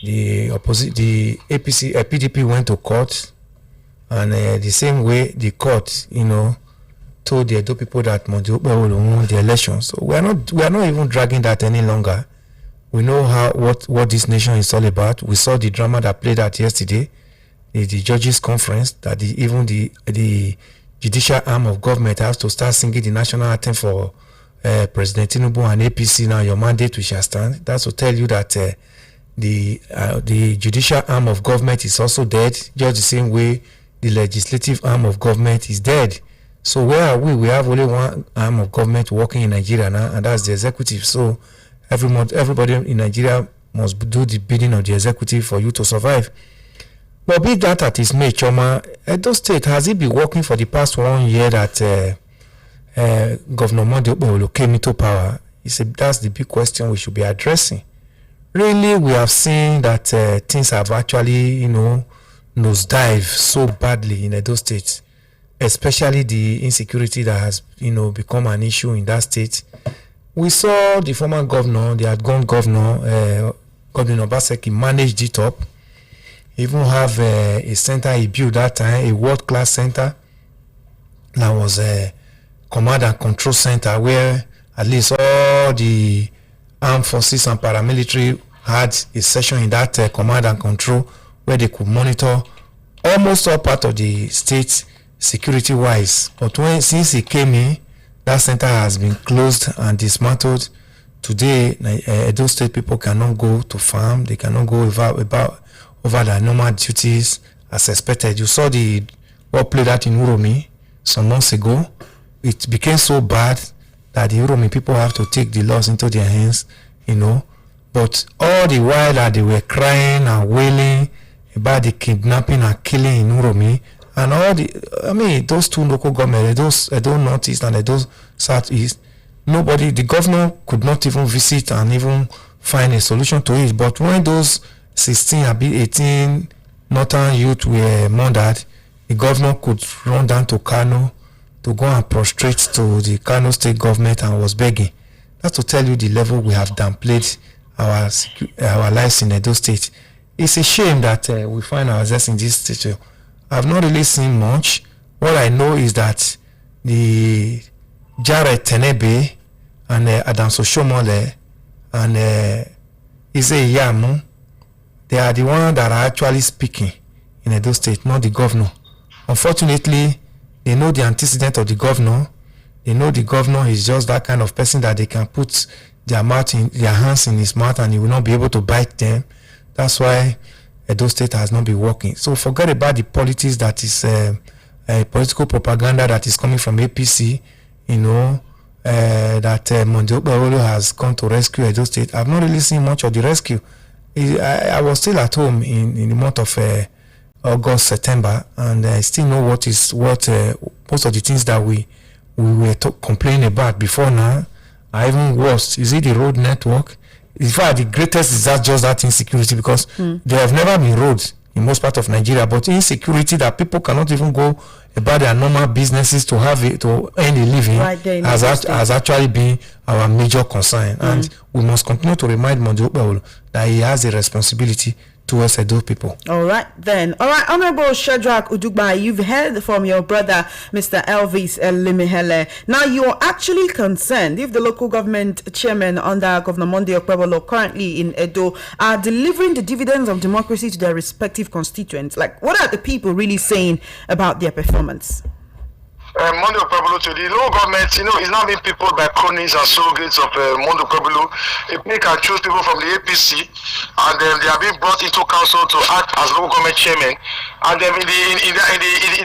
The APC, PDP went to court, and the same way the court, told the Edo people that Monday Okpebolo won the election. So we are not even dragging that any longer. We know what this nation is all about. We saw the drama that played out yesterday, the judges' conference, that even the judicial arm of government has to start singing the national anthem for President Tinubu and APC. Now your mandate we shall stand. That's to tell you that the judicial arm of government is also dead, just the same way the legislative arm of government is dead. So where are we? We have only one arm of government working in Nigeria now, and that's the executive. So everybody in Nigeria must do the bidding of the executive for you to survive. But be that at its may, Choma, Edo State, has it been working for the past 1 year that Governor Monday Okpebolo came into power? That's the big question we should be addressing. Really, we have seen that things have actually, nosedive so badly in Edo State, especially the insecurity that has, become an issue in that state. We saw the former governor, the outgone governor, Godwin Obaseki, managed it up. Even have a center he built that time, a world-class center that was a command and control center where at least all the armed forces and paramilitary had a session in that command and control where they could monitor almost all part of the state security-wise. But since he came in, that center has been closed and dismantled. Today, Edo State people cannot go to farm. They cannot go over their normal duties as expected. You saw what played out in Uromi some months ago. It became so bad that the Uromi people have to take the laws into their hands, But all the while that they were crying and wailing about the kidnapping and killing in Uromi, and those two local governments, Edo Northeast and Edo Southeast, the governor could not even visit and even find a solution to it. But when those 16 or 18 northern youth were murdered, the governor could run down to Kano to go and prostrate to the Kano state government and was begging. That's to tell you the level we have downplayed our lives in Edo State. It's a shame that we find ourselves in this state. I've not really seen much. What I know is that the Jared Tenebe and Adam Soshomole and Ise Yamu, they are the ones that are actually speaking in Edo State, not the governor. Unfortunately, they know the antecedent of the governor. They know the governor is just that kind of person that they can put their hands in his mouth and he will not be able to bite them. That's why Edo State has not been working. So forget about the politics that is political propaganda that is coming from APC, that Mondio Bawolo has come to rescue Edo State. I've not really seen much of the rescue. I was still at home in the month of August, September, and I still know what most of the things that we were complaining about before now are even worse. Is it the road network? In fact, the greatest is just that insecurity, because there have never been roads in most parts of Nigeria, but insecurity that people cannot even go about their normal businesses to earn a living has actually been our major concern. And we must continue to remind Mondio Bawolo that he has a responsibility towards Edo people. All right, Honorable Shadrach Udugba, you've heard from your brother, Mr. Elvis Limihele. Now, you're actually concerned if the local government chairman under Governor Monday Okpebolo currently in Edo are delivering the dividends of democracy to their respective constituents. Like, what are the people really saying about their performance? Mondo Pueblo to the local government, is now being peopled by cronies and surrogates of Mondo Pueblo. They pick and choose people from the APC, and then they are being brought into council to act as local government chairman. And then in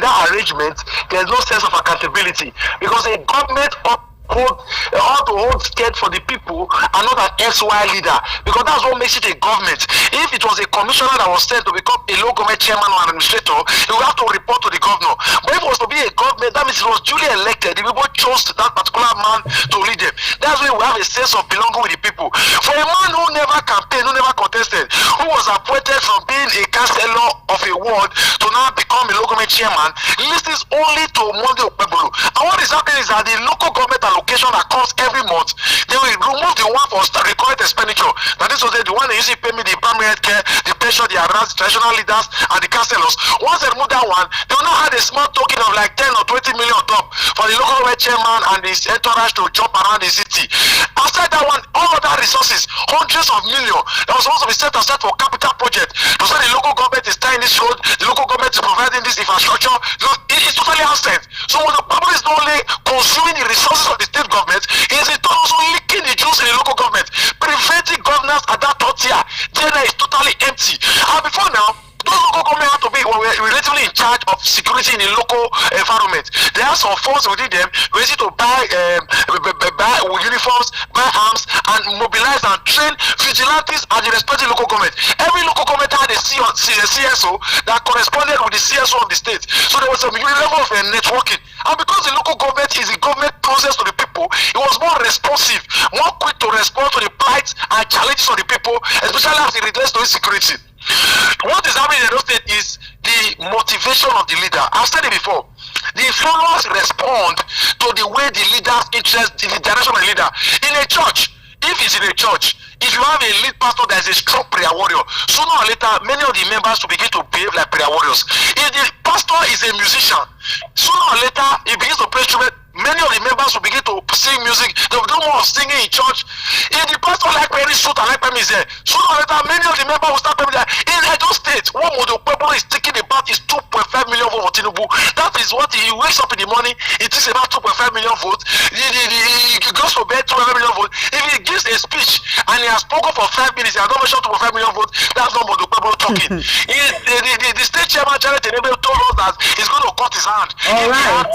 that arrangement, there's no sense of accountability, because a government ought to hold scared for the people and not an SY leader, because that's what makes it a government. If it was a commissioner that was sent to become a local government chairman or administrator, he would have to report to the governor. But if it was to be a government, that means it was duly elected. The people chose that particular man to lead them. That's why we have a sense of belonging with the people. For a man who never campaigned, who never contested, who was appointed from being a councillor of a ward to now become a local government chairman, listens only to Monday Okpebolo. And what is happening is that the local government allocation that comes every month, they will remove the one for recurrent expenditure. That is to say, the one they usually pay me the primary health care, the pension, the arrears, the traditional leaders, and the councillors. Once they remove that one, they will now have a small token of like 10 or 20 million on top for the local government chairman and his entourage to jump around the city. After that one, all other resources, hundreds of millions, that was supposed to be set aside for capital project. To say the local government is tying this road, the local government is providing this infrastructure, it's totally absent. So when the public is not only consuming the resources of the state government, it is also leaking the juice in the local government, preventing governance at that third tier. There is totally empty. And before now, those local government have to be relatively in charge of security in the local environment. They have some funds within them, ready to buy uniforms, buy arms, and mobilize and train vigilantes at the respective local government. Every local government had a CSO that corresponded with the CSO of the state. So there was a level of networking. And because the local government is the government closest to the people, it was more responsive, more quick to respond to the plights and challenges of the people, especially as it relates to insecurity. What is happening in the state is the motivation of the leader. I've said it before. The followers respond to the way the leader's interest, in the direction of the leader. In a church, if it's in a church, if you have a lead pastor that is a strong prayer warrior, sooner or later, many of the members will begin to behave like prayer warriors. If the pastor is a musician, sooner or later, he begins to play instrument. Many of the members will begin to sing music. They will do more singing in church. If the pastor like wearing suit and like is there, sooner or later, many of the members will start paying there. In Edo State, what Mondo Pueblo is thinking about is 2.5 million votes for Tinubu. That is what he wakes up in the morning, he thinks about 2.5 million votes. He goes to bed 2.5 million votes. If he gives a speech and he has spoken for 5 minutes, he has not mentioned 2.5 million votes, that's not Mondo Pueblo talking. The state chairman, Jared Tenebe, told us that he's going to cut his hand. All right.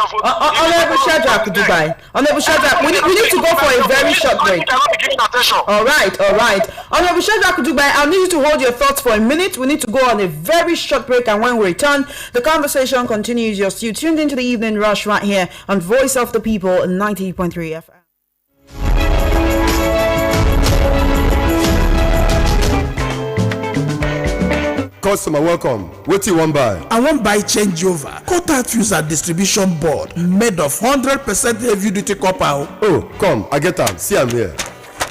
Honorable Shadrach Dubai. Honorable Shadrach, we need to go for a very short break. All right. Honorable Shadrach Dubai, I'll need you to hold your thoughts for a minute. We need to go on a very short break, and when we return, the conversation continues. You're still tuned into the Evening Rush right here on Voice of the People, 90.3 FM. Customer, welcome. What do you want buy? I wan buy changeover cutout fuse and distribution board made of 100% heavy duty copper. Oh, come, I get am. See am here.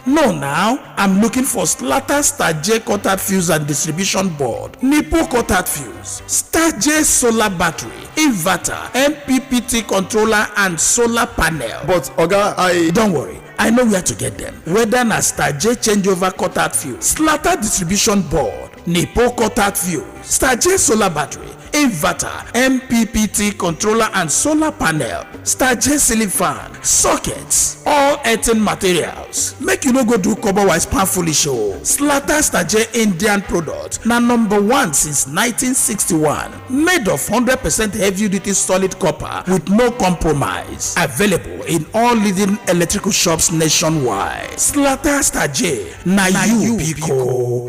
No, now I'm looking for Slatter Star J cutout fuse and distribution board, Nipo cutout fuse, Star J solar battery, inverter, MPPT controller and solar panel. But Oga, Don't worry, I know where to get them. Whether na Star J changeover cutout fuse, Slatter distribution board, Nipo cutout fuse, Star J solar battery, inverter, MPPT controller and solar panel, Star J ceiling fan, sockets, all earthen materials. Make you no go do cover-wise pan foolish o. Slatter Star J Indian product na number 1 since 1961. Made of 100% heavy duty solid copper with no compromise. Available in all leading electrical shops nationwide. Slatter Star J na you Pico.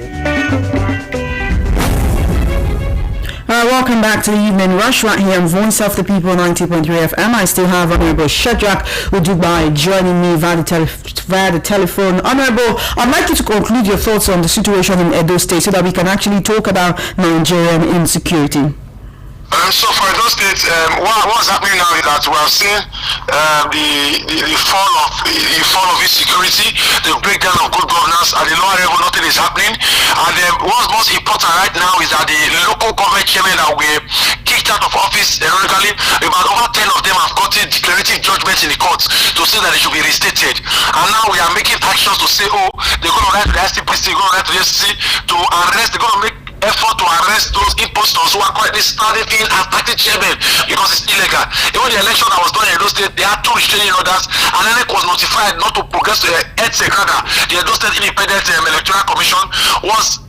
Welcome back to the Evening Rush right here on Voice of the People 90.3 FM. I still have Honorable Shadrach Udubai joining me via the telephone. Honorable, I'd like you to conclude your thoughts on the situation in Edo State so that we can actually talk about Nigerian insecurity. So for those states, what's happening now is that we are seeing the fall of insecurity, the breakdown of good governance at the lower level. Nothing is happening, and what's most important right now is that the local government chairmen that were kicked out of office ironically, about over 10 of them have gotten declarative judgments in the courts to say that they should be reinstated, and now we are making actions to say, oh, they're going to write to the SCPC, they're going to write to the SCC to arrest, they're going to make effort to arrest those impostors who are currently standing in as acting chairman because it's illegal. Even the election that was done in Edo State, they had 2 restraining orders, and NEC was notified not to progress to the the Edo State Independent Electoral Commission was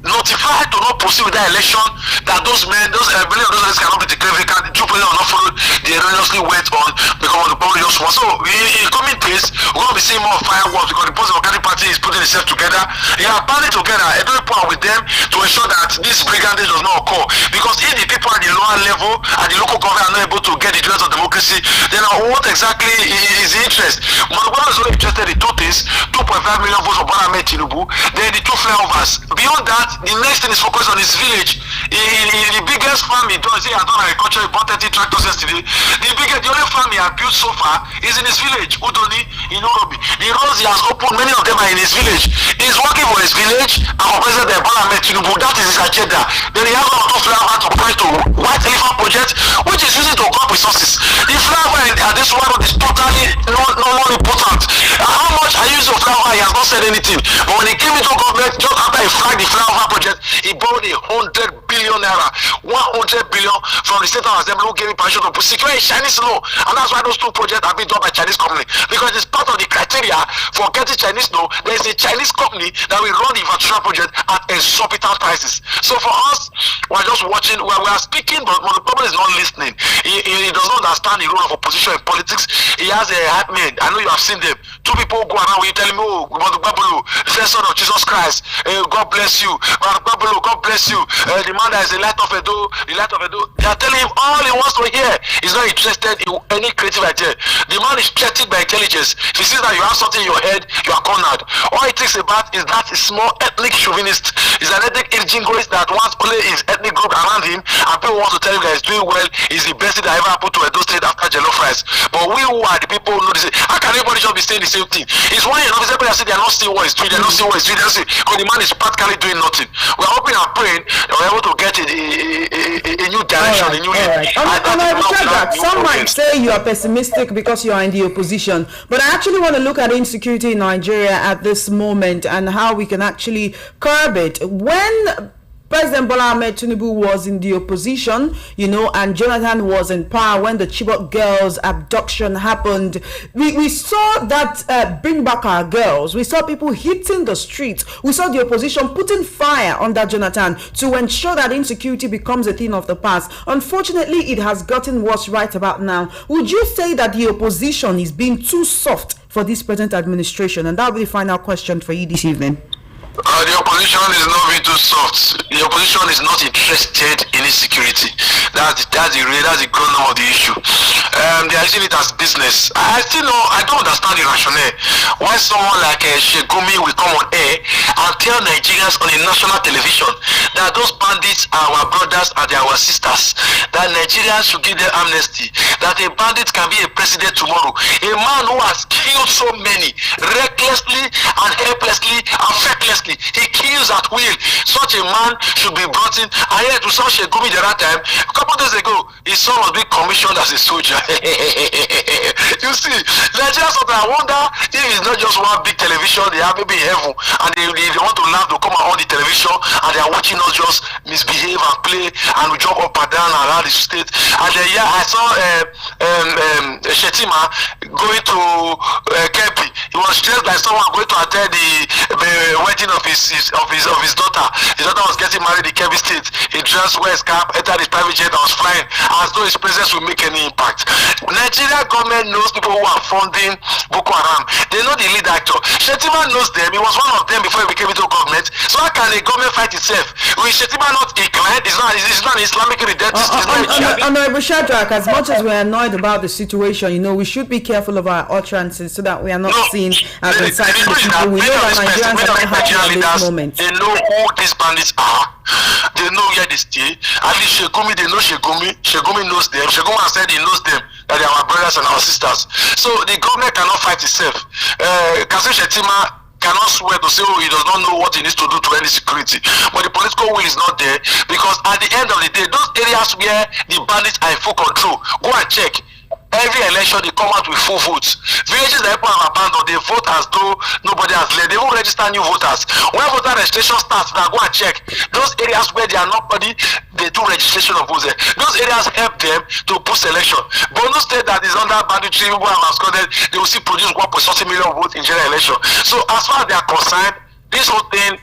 notified to not proceed with that election, that those men, those many of those cannot be declared vacant. 2 presidents will not follow the erroneously went on because of the public just want. So in coming days, we're going to be seeing more fireworks because the Democratic Party is putting itself together. They are banding together, every part with them to ensure that this brigandage does not occur. Because if the people at the lower level, at the local government, are not able to get the dreams of democracy, then what exactly is the interest? Monopoly is only interested in 2 things: 2.5 million votes for Bola Ahmed Tinubu, then the 2 flyovers. Beyond that, the next thing is focused on his village. In the biggest farm he does, he has done agriculture, he bought 30 tractors yesterday. The only farm he has built so far is in his village, Udoni, in Orobi. The roads he has opened, many of them are in his village. He is working for his village and for President Bola Ahmed Tinubu. That is his agenda. Then he has one flower to point to White Elephant project, which is using to crop resources. The flower at this one is totally not important. How much I use of flower, he has not said anything. But when he came into government, just after he flagged the flower project, he borrowed 100 billion naira, 100 billion from the state of assembly who gave him permission to secure a Chinese law, and that's why those 2 projects have been done by Chinese company, because it's part of the criteria for getting Chinese law. There is a Chinese company that will run the infrastructure project at exorbitant prices. So for us, we're just watching. We are speaking, but the problem is not listening. He does not understand the role of opposition in politics. He has a hype man. I know you have seen them. 2 people go around with you telling me, oh, the first son of Jesus Christ, God bless you. God bless you. The man that is the light of Edo, They are telling him all he wants to hear. He's not interested in any creative idea. The man is threatened by intelligence. If he sees that you have something in your head, you are cornered. All he thinks about is that he's small ethnic chauvinist. He's an ethnic jingoist that wants only his ethnic group around him, and people want to tell him that he's doing well. He's the best thing that ever happened to Edo State after jollof rice. But we who are the people who know this, how can everybody just be saying the same thing? It's one enough. Everybody say they are not seeing what he's doing. They're not seeing what he's doing. Because the man is practically doing nothing. We're hoping and praying that we're able to get a new direction, a new some might say you are pessimistic because you are in the opposition, but I actually want to look at insecurity in Nigeria at this moment and how we can actually curb it. When President Bola Ahmed Tinubu was in the opposition, and Jonathan was in power when the Chibok girls' abduction happened. We saw that bring back our girls. We saw people hitting the streets. We saw the opposition putting fire under Jonathan to ensure that insecurity becomes a thing of the past. Unfortunately, it has gotten worse right about now. Would you say that the opposition is being too soft for this present administration? And that will be the final question for you this evening. The opposition is not being too soft. The opposition is not interested in insecurity. That's the ground of the issue. They are seeing it as business. I don't understand the rationale. Why someone like Shegumi will come on air and and tell Nigerians on a national television that those bandits are our brothers and they are our sisters, that Nigerians should give them amnesty, that a bandit can be a president tomorrow. A man who has killed so many recklessly and helplessly and fecklessly, he kills at will. Such a man should be brought in. And yet, to such a Gumi the other time, a couple days ago, his son was being commissioned as a soldier. You see, Nigerians, I wonder if it's not just one big television they have maybe in heaven, and they want to laugh to come on the television, and they are watching us just misbehave and play and we jump up and down around the state. And then I saw Shetima going to Kepi. He was dressed like someone going to attend the wedding of his daughter. His daughter was getting married in Kepi State. He dressed, wear his cap, entered his private jet and was flying as though his presence will make any impact. Nigeria government knows people who are funding Boko Haram. They know the lead actor. Shetima knows them. He was one of them before he became into government. So how can a government fight itself? Will Shetima not a client? It's not an Islamic redentist. Honorable Shadrach, as much as we're annoyed about the situation, we should be careful of our utterances so that we are not seen as inciting the people. We know that Nigerians are not happy at this moment. They know who these bandits are. They know where they stay. At least Shegumi, they know Shegumi. Shegumi knows them. Shegumi has said he knows them, that they are our brothers and our sisters. So the government cannot fight itself. Kasim Shetima cannot swear to say, he does not know what he needs to do to end security. But the political will is not there, because at the end of the day, those areas where the bandits are in full control, go and check. Every election they come out with full votes. Villages that people have abandoned, they vote as though nobody has led. They won't register new voters. When voter registration starts, now go and check. Those areas where they are nobody, they do registration of votes. Those areas help them to boost election. But no state that is under banditry, people have absconded, they will still produce 1.something million votes in general election. So as far as they are concerned, this whole thing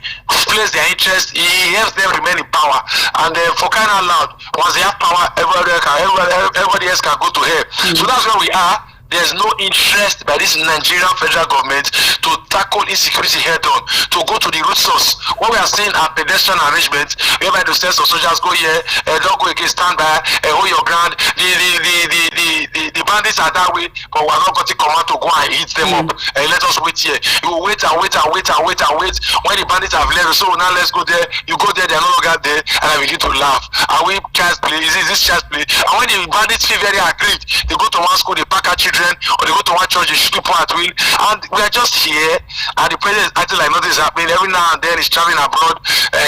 plays their interest. He helps them remain in power, and for crying out loud, once they have power, everybody else can go to hell. So that's where we are. There's no interest by this Nigerian federal government to tackle insecurity head on, to go to the root source. What we are seeing are pedestrian arrangements, whereby the sets of soldiers go here, don't go again, stand by, hold your ground. The bandits are that way, but we are not going to come out to go and hit them up and let us wait here. You will wait and wait and wait and wait and wait. When the bandits have left, so now let's go there. You go there, they are no longer there, and I begin to laugh. Are we child's play? Is this child's play? And when the bandits feel very aggrieved, they go to one school, they pack our children, or they go to one church, they shoot people at will, and we are just here, and the president is acting like nothing is happening. Every now and then he's traveling abroad.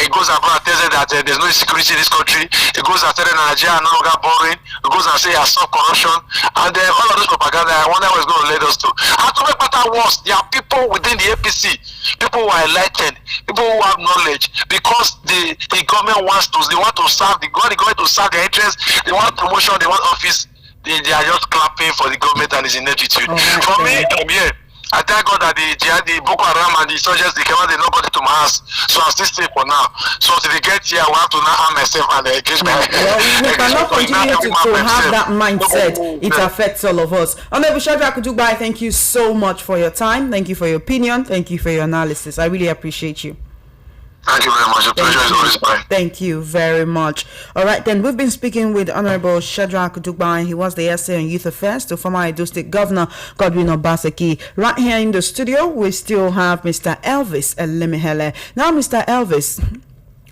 He goes abroad and tells them that there's no insecurity in this country. He goes and tells them that Nigeria are no longer boring. He goes and says he has solved corruption, and all of this propaganda, I wonder what it's going to lead us to. And to make matter worse, there are people within the APC, people who are enlightened, people who have knowledge, because the government they want to serve the government to serve their interests. They want promotion, they want office. They are just clapping for the government and its ineptitude. For me, I'm here. I thank God that the Boko Haram and the soldiers, they came out, they nobody to my house. So I'm still safe for now. So till they get here, I will have to now arm myself and engage my we cannot continue to have that mindset. It affects all of us. Honorable Shadrach Kudubai, thank you so much for your time. Thank you for your opinion. Thank you for your analysis. I really appreciate you. Thank you very much. The pleasure is always mine. Thank you very much. All right, then we've been speaking with Honorable Shadrach Kudubai. He was the essay on youth affairs to former Edo State Governor Godwin Obaseki. Right here in the studio, we still have Mr. Elvis Elimihele. Now, Mr. Elvis,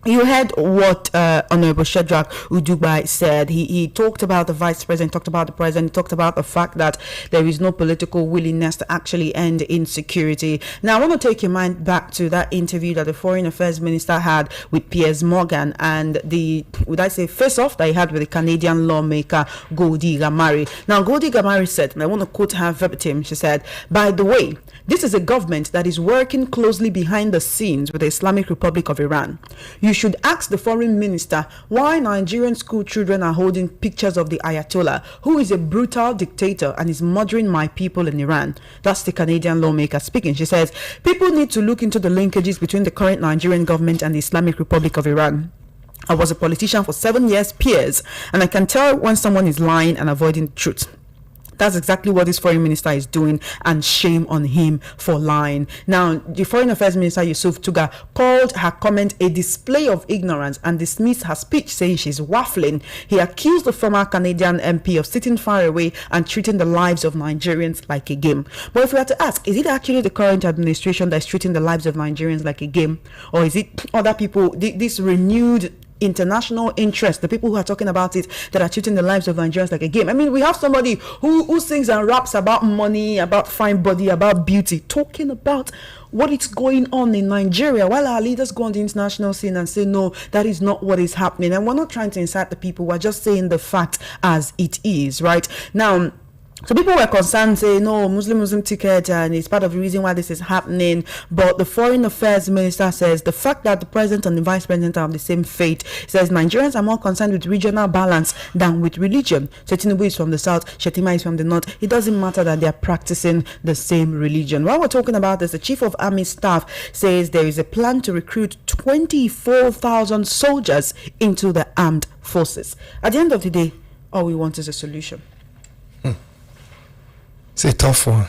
you heard what Honorable Shadrach Kudubai said. He talked about the vice president, talked about the president, talked about the fact that there is no political willingness to actually end insecurity. Now, I want to take your mind back to that interview that the foreign affairs minister had with Piers Morgan and the, would I say, face-off that he had with the Canadian lawmaker Godi Gamari. Now, Godi Gamari said, and I want to quote her verbatim, she said, "By the way, this is a government that is working closely behind the scenes with the Islamic Republic of Iran. You should ask the foreign minister why Nigerian school children are holding pictures of the Ayatollah, who is a brutal dictator and is murdering my people in Iran." That's the Canadian lawmaker speaking. She says, "People need to look into the linkages between the current Nigerian government and the Islamic Republic of Iran. I was a politician for 7 years, Piers, and I can tell when someone is lying and avoiding the truth. That's exactly what this foreign minister is doing, and shame on him for lying. Now, the foreign affairs minister, Yusuf Tuga, called her comment a display of ignorance and dismissed her speech, saying she's waffling. He accused the former Canadian MP of sitting far away and treating the lives of Nigerians like a game. But if we had to ask, is it actually the current administration that is treating the lives of Nigerians like a game? Or is it other people, this renewed international interest, the people who are talking about it, that are treating the lives of Nigerians like a game? I mean, we have somebody who sings and raps about money, about fine body, about beauty, talking about what is going on in Nigeria, while our leaders go on the international scene and say, no, that is not what is happening. And we're not trying to incite the people, we're just saying the fact as it is, right? Now, so people were concerned, saying, no, Muslim ticket, and it's part of the reason why this is happening. But the foreign affairs minister says the fact that the president and the vice president are of the same faith, says Nigerians are more concerned with regional balance than with religion. So Tinubu is from the south, Shetima is from the north. It doesn't matter that they are practicing the same religion. While we're talking about this, the chief of army staff says there is a plan to recruit 24,000 soldiers into the armed forces. At the end of the day, all we want is a solution. It's a tough one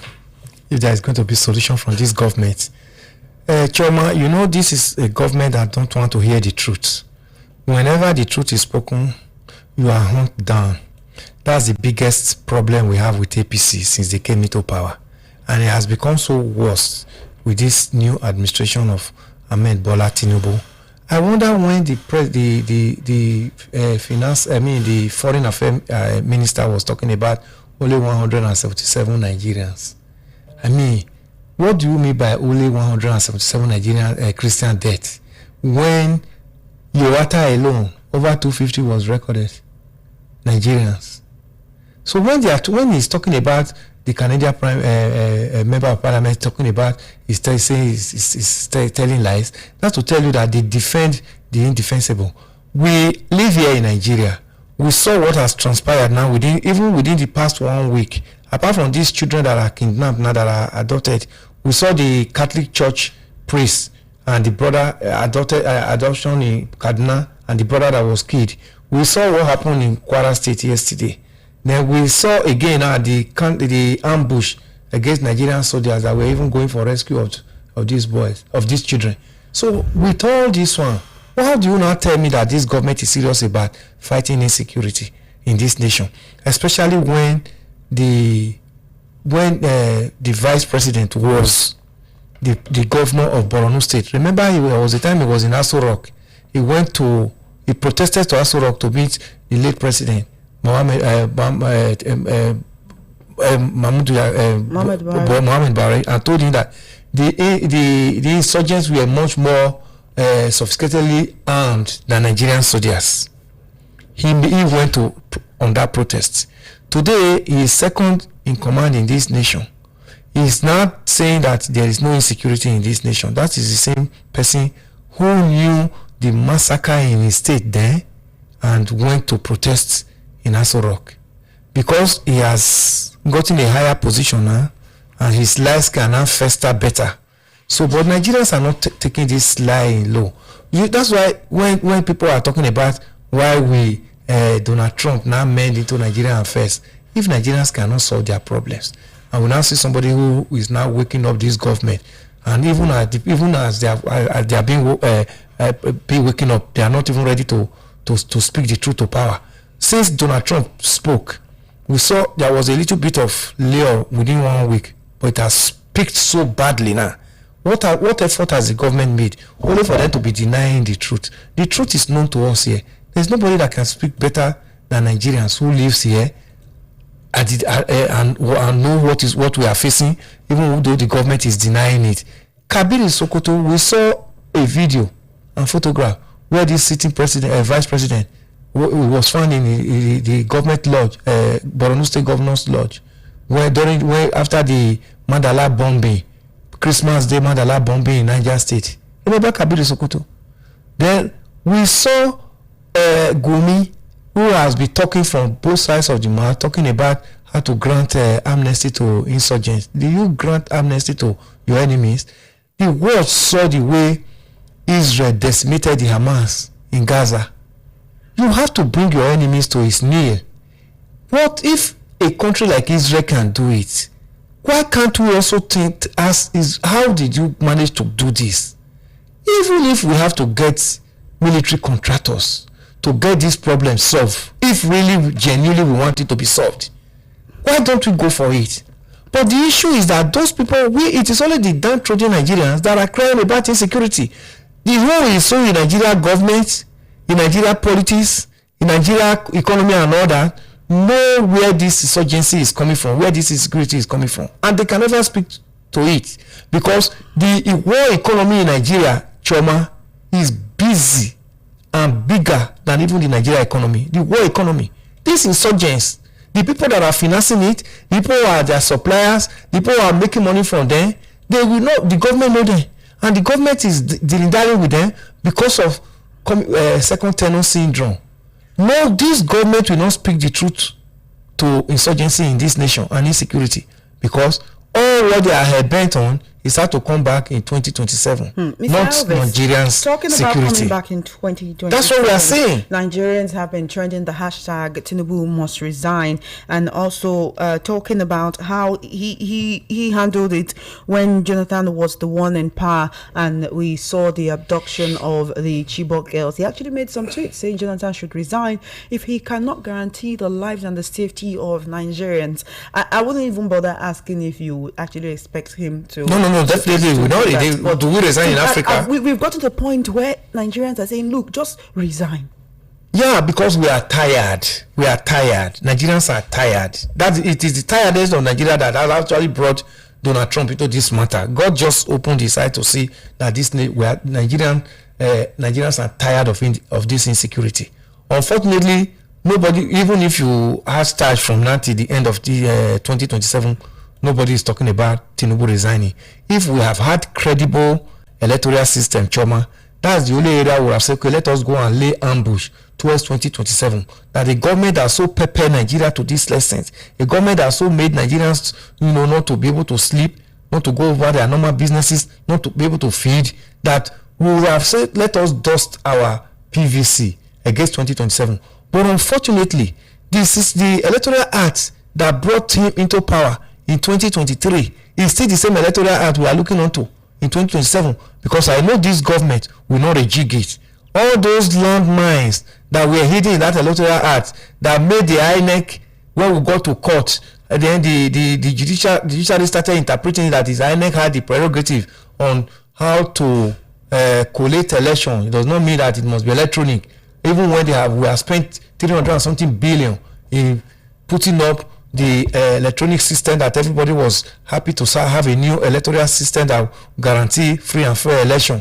if there is going to be solution from this government. Choma, you know, this is a government that don't want to hear the truth. Whenever the truth is spoken, you are hunted down. That's the biggest problem we have with APC since they came into power. And it has become so worse with this new administration of Ahmed Bola Tinubu. I wonder when the foreign affairs minister was talking about only 177 Nigerians. I mean, what do you mean by only 177 Nigerian Christian deaths when Yowata alone over 250 was recorded Nigerians? So when he's talking about the Canadian member of parliament talking about he's telling lies, that's to tell you that they defend the indefensible. We live here in Nigeria. We saw what has transpired now within the past 1 week. Apart from these children that are kidnapped now, that are adopted, we saw the Catholic Church priest and the brother adoption in Kaduna, and the brother that was killed. We saw what happened in Kwara State yesterday. Then we saw again the ambush against Nigerian soldiers that were even going for rescue of these boys, of these children. So with all this one, why do you not tell me that this government is serious about fighting insecurity in this nation, especially when the vice president was the governor of Borno State? Remember, it was the time he was in Aso Rock. He protested to Aso Rock to meet the late president Mohammed Buhari, and told him that the insurgents were much more sophisticatedly armed than Nigerian soldiers. He went on that protest. Today, he is second in command in this nation. He is not saying that there is no insecurity in this nation. That is the same person who knew the massacre in his state there and went to protest in Aso Rock. Because he has gotten a higher position now, and his lies can now fester better. So, but Nigerians are not taking this lie low. That's why when people are talking about why we Donald Trump now made into Nigerian affairs, if Nigerians cannot solve their problems, and we now see somebody who is now waking up this government, and even as they are being waking up, they are not even ready to speak the truth to power. Since Donald Trump spoke, we saw there was a little bit of layoff within 1 week, but it has peaked so badly now. What effort has the government made only for them to be denying the truth? The truth is known to us here. There's nobody that can speak better than Nigerians who lives here and know what we are facing, even though the government is denying it. Kabir in Sokoto, we saw a video and photograph where this sitting vice president was found in the government lodge, Borno State Governor's Lodge, where after the Mandala bombing, Christmas Day Mandala bombing in Niger State. Remember Kabir Sokoto? Then we saw Gumi, who has been talking from both sides of the mouth, talking about how to grant amnesty to insurgents. Do you grant amnesty to your enemies? The world saw the way Israel decimated the Hamas in Gaza. You have to bring your enemies to his knee. What if a country like Israel can do it, why can't we also think how did you manage to do this? Even if we have to get military contractors to get this problem solved, if really genuinely we want it to be solved, why don't we go for it? But the issue is that those people, it is only the downtrodden Nigerians that are crying about insecurity. The whole is so in Nigeria government, in Nigeria politics, in Nigeria economy and all that, know where this insurgency is coming from, where this insecurity is coming from. And they can never speak to it because the war economy in Nigeria, Choma, is busy and bigger than even the Nigeria economy, the war economy. These insurgents, the people that are financing it, the people who are their suppliers, the people who are making money from them, they will not, the government know them. And the government is dealing with them because of second tenor syndrome. No, this government will not speak the truth to insurgency in this nation and insecurity because all what they are bent on is how to come back in 2027. Not Elvis, Nigerians' talking security. about coming back in 2027. That's what we are saying. Nigerians have been trending the hashtag Tinubu must resign, and also talking about how he handled it when Jonathan was the one in power, and we saw the abduction of the Chibok girls. He actually made some tweets saying Jonathan should resign if he cannot guarantee the lives and the safety of Nigerians. I wouldn't even bother asking if you actually expect him to. No, definitely. We know do we resign in Africa? We've got to the point where Nigerians are saying, look, just resign. Yeah, because we are tired. We are tired. Nigerians are tired. It is the tiredness of Nigeria that has actually brought Donald Trump into this matter. God just opened his eye to see that Nigerians are tired of this insecurity. Unfortunately, nobody, even if you hashtag from now till the end of the 2027, nobody is talking about Tinubu resigning. If we have had credible electoral system, Choma, that's the only area where I've said, okay, let us go and lay ambush towards 2027. That the government has so prepared Nigeria to this lessons, a government has so made Nigerians, not to be able to sleep, not to go over their normal businesses, not to be able to feed, that we will have said, let us dust our PVC against 2027. But unfortunately, this is the electoral act that brought him into power in 2023. It's still the same electoral act we are looking onto in 2027, because I know this government will not rejig it. All those landmines that were hidden in that electoral act that made the INEC, when we got to court, and then the judiciary started interpreting that his INEC had the prerogative on how to collate election. It does not mean that it must be electronic. Even when we have spent 300 and something billion in putting up the electronic system that everybody was happy to have a new electoral system that guarantee free and fair election.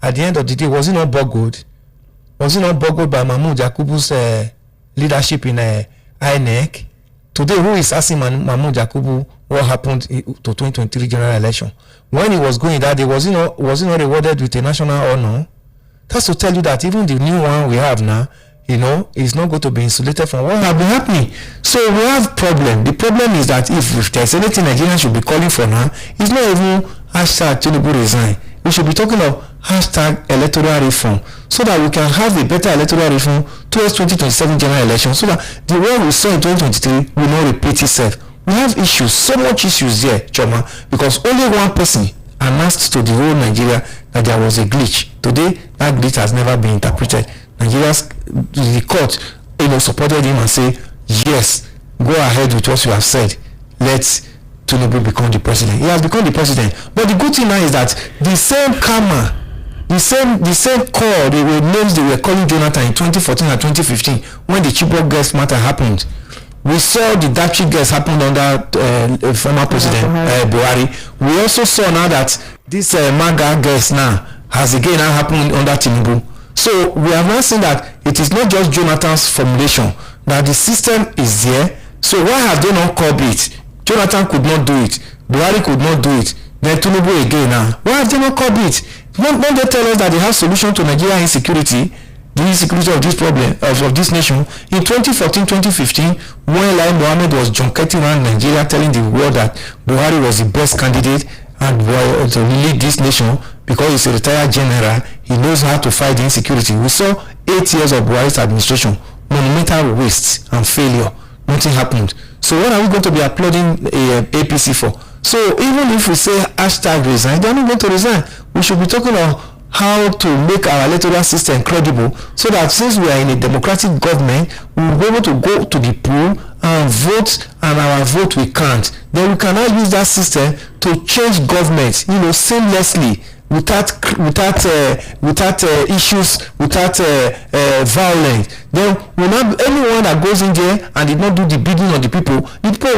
At the end of the day, was it not boggled? Was it not boggled by Mahmoud Yakubu's leadership in INEC? Today, who is asking Mahmoud Yakubu what happened to 2023 general election? When he was going that day, was he not rewarded with a national honor? That's to tell you that even the new one we have now, is not going to be insulated from what have been happening. So we have problem. The problem is that if there's anything Nigerians should be calling for now, it's not even hashtag Tinubu resign. We should be talking of hashtag electoral reform, so that we can have a better electoral reform towards 2027 general election, so that the way we saw in 2023 will not repeat itself. We have issues, so much issues there, Choma, because only one person announced to the whole Nigeria that there was a glitch. Today, that glitch has never been interpreted. The court, supported him and say, yes, go ahead with what you have said. Let Tinubu become the president. He has become the president. But the good thing now is that the same karma, the same call they were calling Jonathan in 2014 and 2015 when the Chibok girls matter happened. We saw the Dachi girls happened under former president Buhari. We also saw now that this MAGA girls now has again now happened under Tinubu. So we have now seen that it is not just Jonathan's formulation, that the system is there. So why have they not called it? Jonathan could not do it, Buhari could not do it, then Tinubu again now. Why have they not called it? Won't they tell us that they have solution to Nigeria insecurity, the insecurity of this problem, of this nation? In 2014-2015, when Lai Mohammed was junketing around Nigeria telling the world that Buhari was the best candidate and to lead this nation because he's a retired general, he knows how to fight the insecurity. We saw 8 years of Buhari's administration, monumental waste and failure. Nothing happened. So what are we going to be applauding APC for? So even if we say hashtag resign, they are not going to resign. We should be talking about how to make our electoral system credible, so that since we are in a democratic government, we will be able to go to the poll and vote, and our vote we count. Then we cannot use that system to change government, seamlessly, without issues, without violence. Then anyone that goes in there and did not do the bidding of the people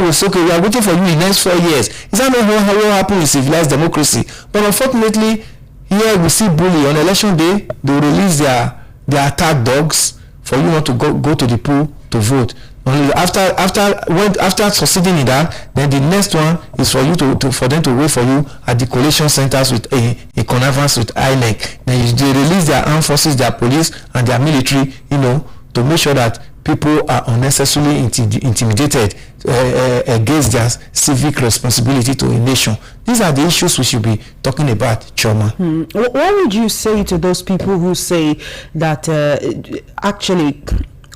will say, okay, we are waiting for you in the next 4 years. Is that not how will happen in civilized democracy? But unfortunately, here we see bully on election day. They will release their attack dogs for you not to go to the pool to vote. Only after succeeding in that, then the next one is for you for them to wait for you at the collation centers with a connivance with INEC. Then they release their armed forces, their police and their military, to make sure that people are unnecessarily intimidated against their civic responsibility to a nation. These are the issues we should be talking about, Choma. What would you say to those people who say that actually,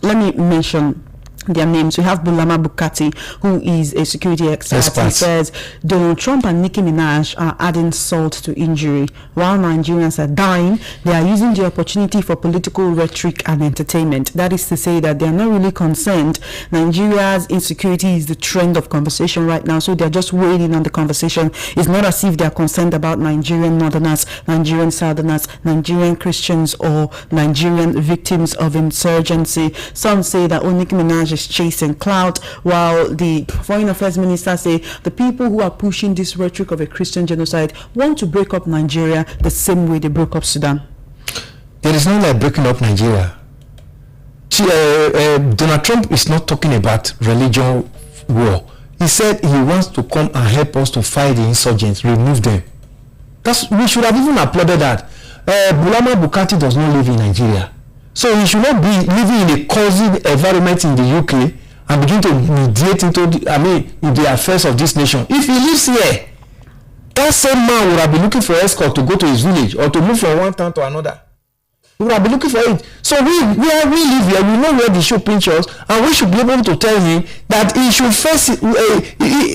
let me mention their names. We have Bulama Bukati, who is a security expert. He says Donald Trump and Nicki Minaj are adding salt to injury. While Nigerians are dying, they are using the opportunity for political rhetoric and entertainment. That is to say that they are not really concerned. Nigeria's insecurity is the trend of conversation right now, so they're just waiting on the conversation. It's not as if they're concerned about Nigerian northerners, Nigerian southerners, Nigerian Christians, or Nigerian victims of insurgency. Some say that Nicki Minaj is chasing clout, while the foreign affairs minister say the people who are pushing this rhetoric of a Christian genocide want to break up Nigeria the same way they broke up Sudan. There is no like breaking up Nigeria. Donald Trump is not talking about religion war. He said he wants to come and help us to fight the insurgents, remove them. We should have even applauded that. Bulama Bukati does not live in Nigeria. So he should not be living in a cozy environment in the UK and begin to mediate into the affairs of this nation. If he lives here, that same man would have been looking for escort to go to his village or to move from one town to another. We will be looking for it. So we live here, we know where the shoe pinches, and we should be able to tell him that he should face it.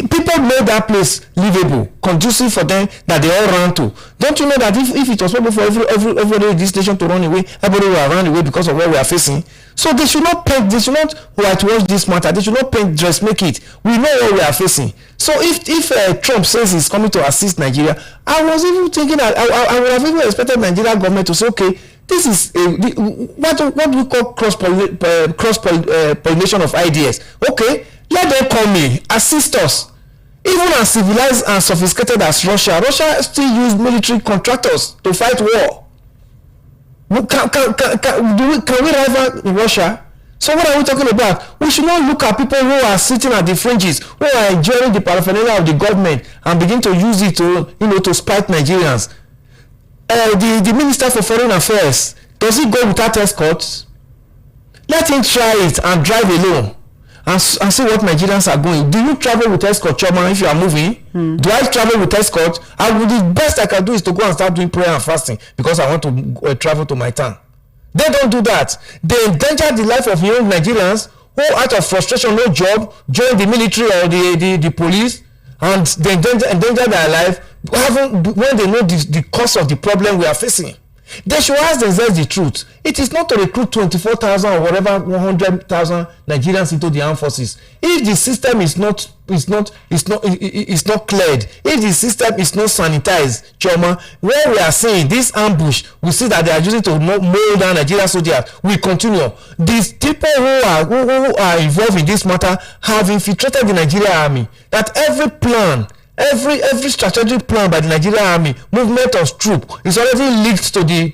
People made that place livable, conducive for them, that they all ran to. Don't you know that if it was possible for everybody in this nation to run away, everybody will run away because of what we are facing? So they should not whitewash this matter. They should not dressmake it. We know what we are facing. So if Trump says he's coming to assist Nigeria, I was even thinking that I would have even expected Nigeria government to say, okay, this is what we call cross-pollination of ideas. Okay, let them come in, assist us. Even as civilized and sophisticated as Russia still use military contractors to fight war. Can we rival Russia? So what are we talking about? We should not look at people who are sitting at the fringes, who are enjoying the paraphernalia of the government, and begin to use it to spite Nigerians. The Minister for Foreign Affairs, does he go without escorts? Let him try it and drive alone and see what Nigerians are going. Do you travel with escort, Choma, if you are moving? Do I travel with escort? The best I can do is to go and start doing prayer and fasting because I want to travel to my town. They don't do that. They endanger the life of young Nigerians who, out of frustration, no job, join the military or the police, and they endanger their life when they know the cause of the problem we are facing. They should ask themselves the truth. It is not to recruit 24,000 or whatever 100,000 Nigerians into the armed forces. If the system is not cleared, if the system is not sanitized, Choma, where we are seeing this ambush, we see that they are using to mold down Nigerian soldiers. We continue. These people who are involved in this matter have infiltrated the Nigerian army. That every strategic plan by the Nigerian army, movement of troops, is already linked to the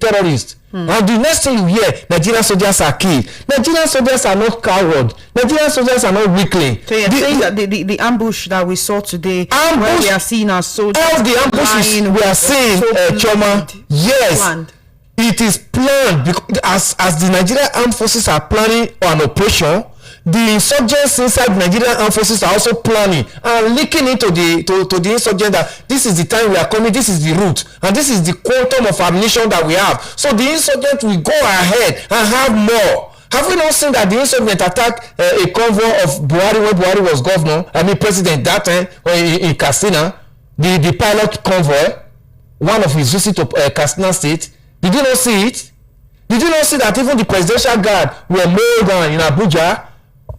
terrorists. And the next thing you hear, Nigerian soldiers are killed. Nigerian soldiers are not cowards. Nigerian soldiers are not weaklings. So you're saying that the ambush that we saw today, where we are seeing our soldiers, all the ambushes we are seeing, Choma, yes, planned. It is planned because as the Nigerian armed forces are planning an operation, the insurgents inside Nigerian armed forces are also planning and linking into the insurgent that this is the time we are coming, this is the route, and this is the quantum of ammunition that we have. So the insurgent will go ahead and have more. Have we not seen that the insurgent attacked a convoy of Buhari when Buhari was governor, president that time, in Katsina, the pilot convoy, one of his visits to Katsina State? Did you not see it? Did you not see that even the presidential guard were mowed down in Abuja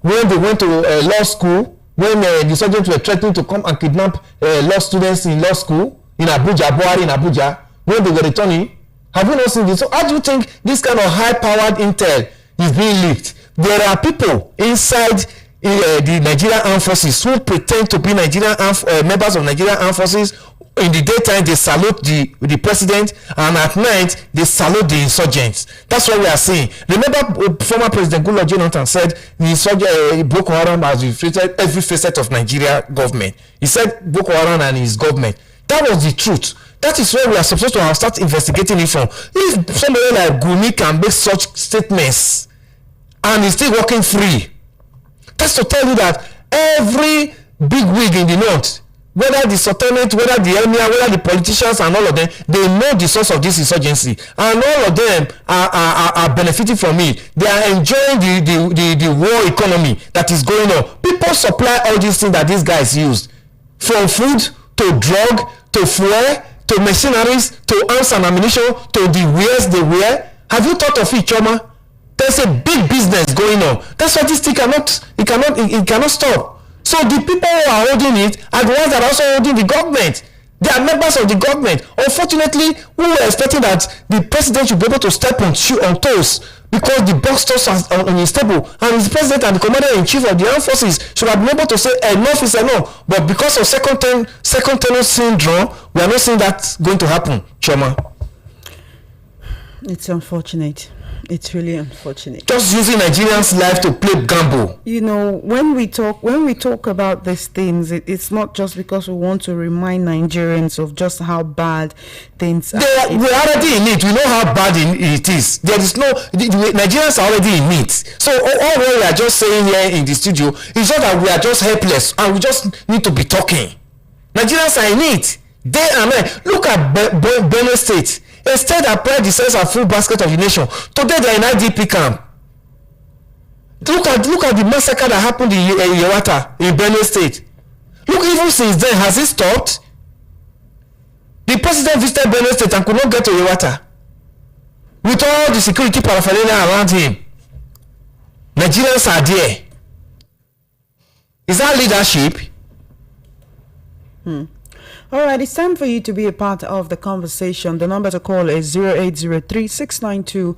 when they went to law school, when the insurgents were threatening to come and kidnap law students in law school in Abuja, Buhari in Abuja, when they were returning? Have you not seen this? So how do you think this kind of high-powered intel is being leaked? There are people inside the Nigerian Armed Forces who pretend to be members of Nigerian Armed Forces. In the daytime, they salute the president, and at night, they salute the insurgents. That's what we are seeing. Remember, former President Goodluck Jonathan said the insurgent Boko Haram has infiltrated every facet of Nigeria government. He said Boko Haram and his government. That was the truth. That is where we are supposed to start investigating it from. If somebody like Gumi can make such statements and is still working free, that's to tell you that every big wig in the north, whether the sultanate, whether the emir, whether the politicians and all of them, they know the source of this insurgency, and all of them are benefiting from it. They are enjoying the war economy that is going on. People supply all these things that these guys use, from food to drug to fuel to machineries to arms and ammunition to the wares they wear. Have you thought of it, Choma? There's a big business going on. That's why this thing cannot stop. So the people who are holding it are the ones that are also holding the government. They are members of the government. Unfortunately, we were expecting that the president should be able to step on toes, because the box stores are unstable, and his president and the commander-in-chief of the armed forces should have been able to say enough is enough. But because of second tenor syndrome, we are not seeing that going to happen, Choma. It's unfortunate. It's really unfortunate. Just using Nigerians' life to play gamble. You know, when we talk about these things, it's not just because we want to remind Nigerians of just how bad things are. We're already in it. We know how bad it is. There is Nigerians are already in it. So all we are just saying here in the studio is just that we are just helpless and we just need to be talking. Nigerians are in it. Day and night. Look at Benue State. A state that pride itself a full basket of the nation. Today they are in IDP camp. Look at the massacre that happened in Yewata, in Benue State. Look, even since then, has it stopped? The president visited Benue State and could not get to Yewata with all the security paraphernalia around him. Nigerians are there. Is that leadership? All right, it's time for you to be a part of the conversation. The number to call is 0803-692-9933.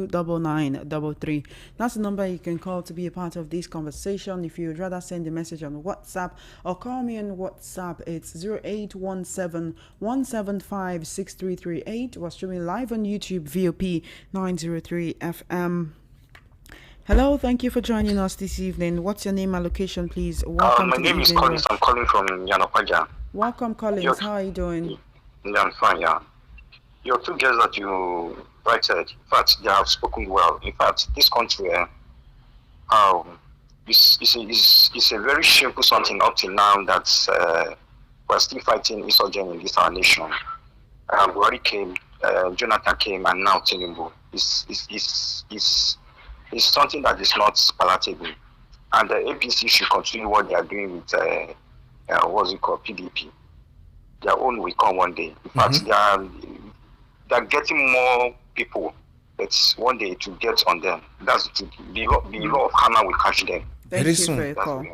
0803-692-9933. That's the number you can call to be a part of this conversation. If you would rather send a message on WhatsApp or call me on WhatsApp, it's 0817-175-6338. We're streaming live on YouTube, VOP 903 FM. Hello, thank you for joining us this evening. What's your name and location, please? Welcome. My name is Collins. I'm calling from Yanopaja. Welcome, Collins. How are you doing? Yeah, I'm fine, yeah. Your two guests that you invited, in fact, they have spoken well. In fact, this country, it's a very shameful something up till now that we're still fighting insurgents in this our nation. Buhari came, Jonathan came, and now Tinubu. It's something that is not palatable, and the APC should continue what they are doing with what's it called, PDP. Their own will come one day. In fact, they are getting more people. It's one day to get on them. That's the law of hammer will catch them. Thank you for your call.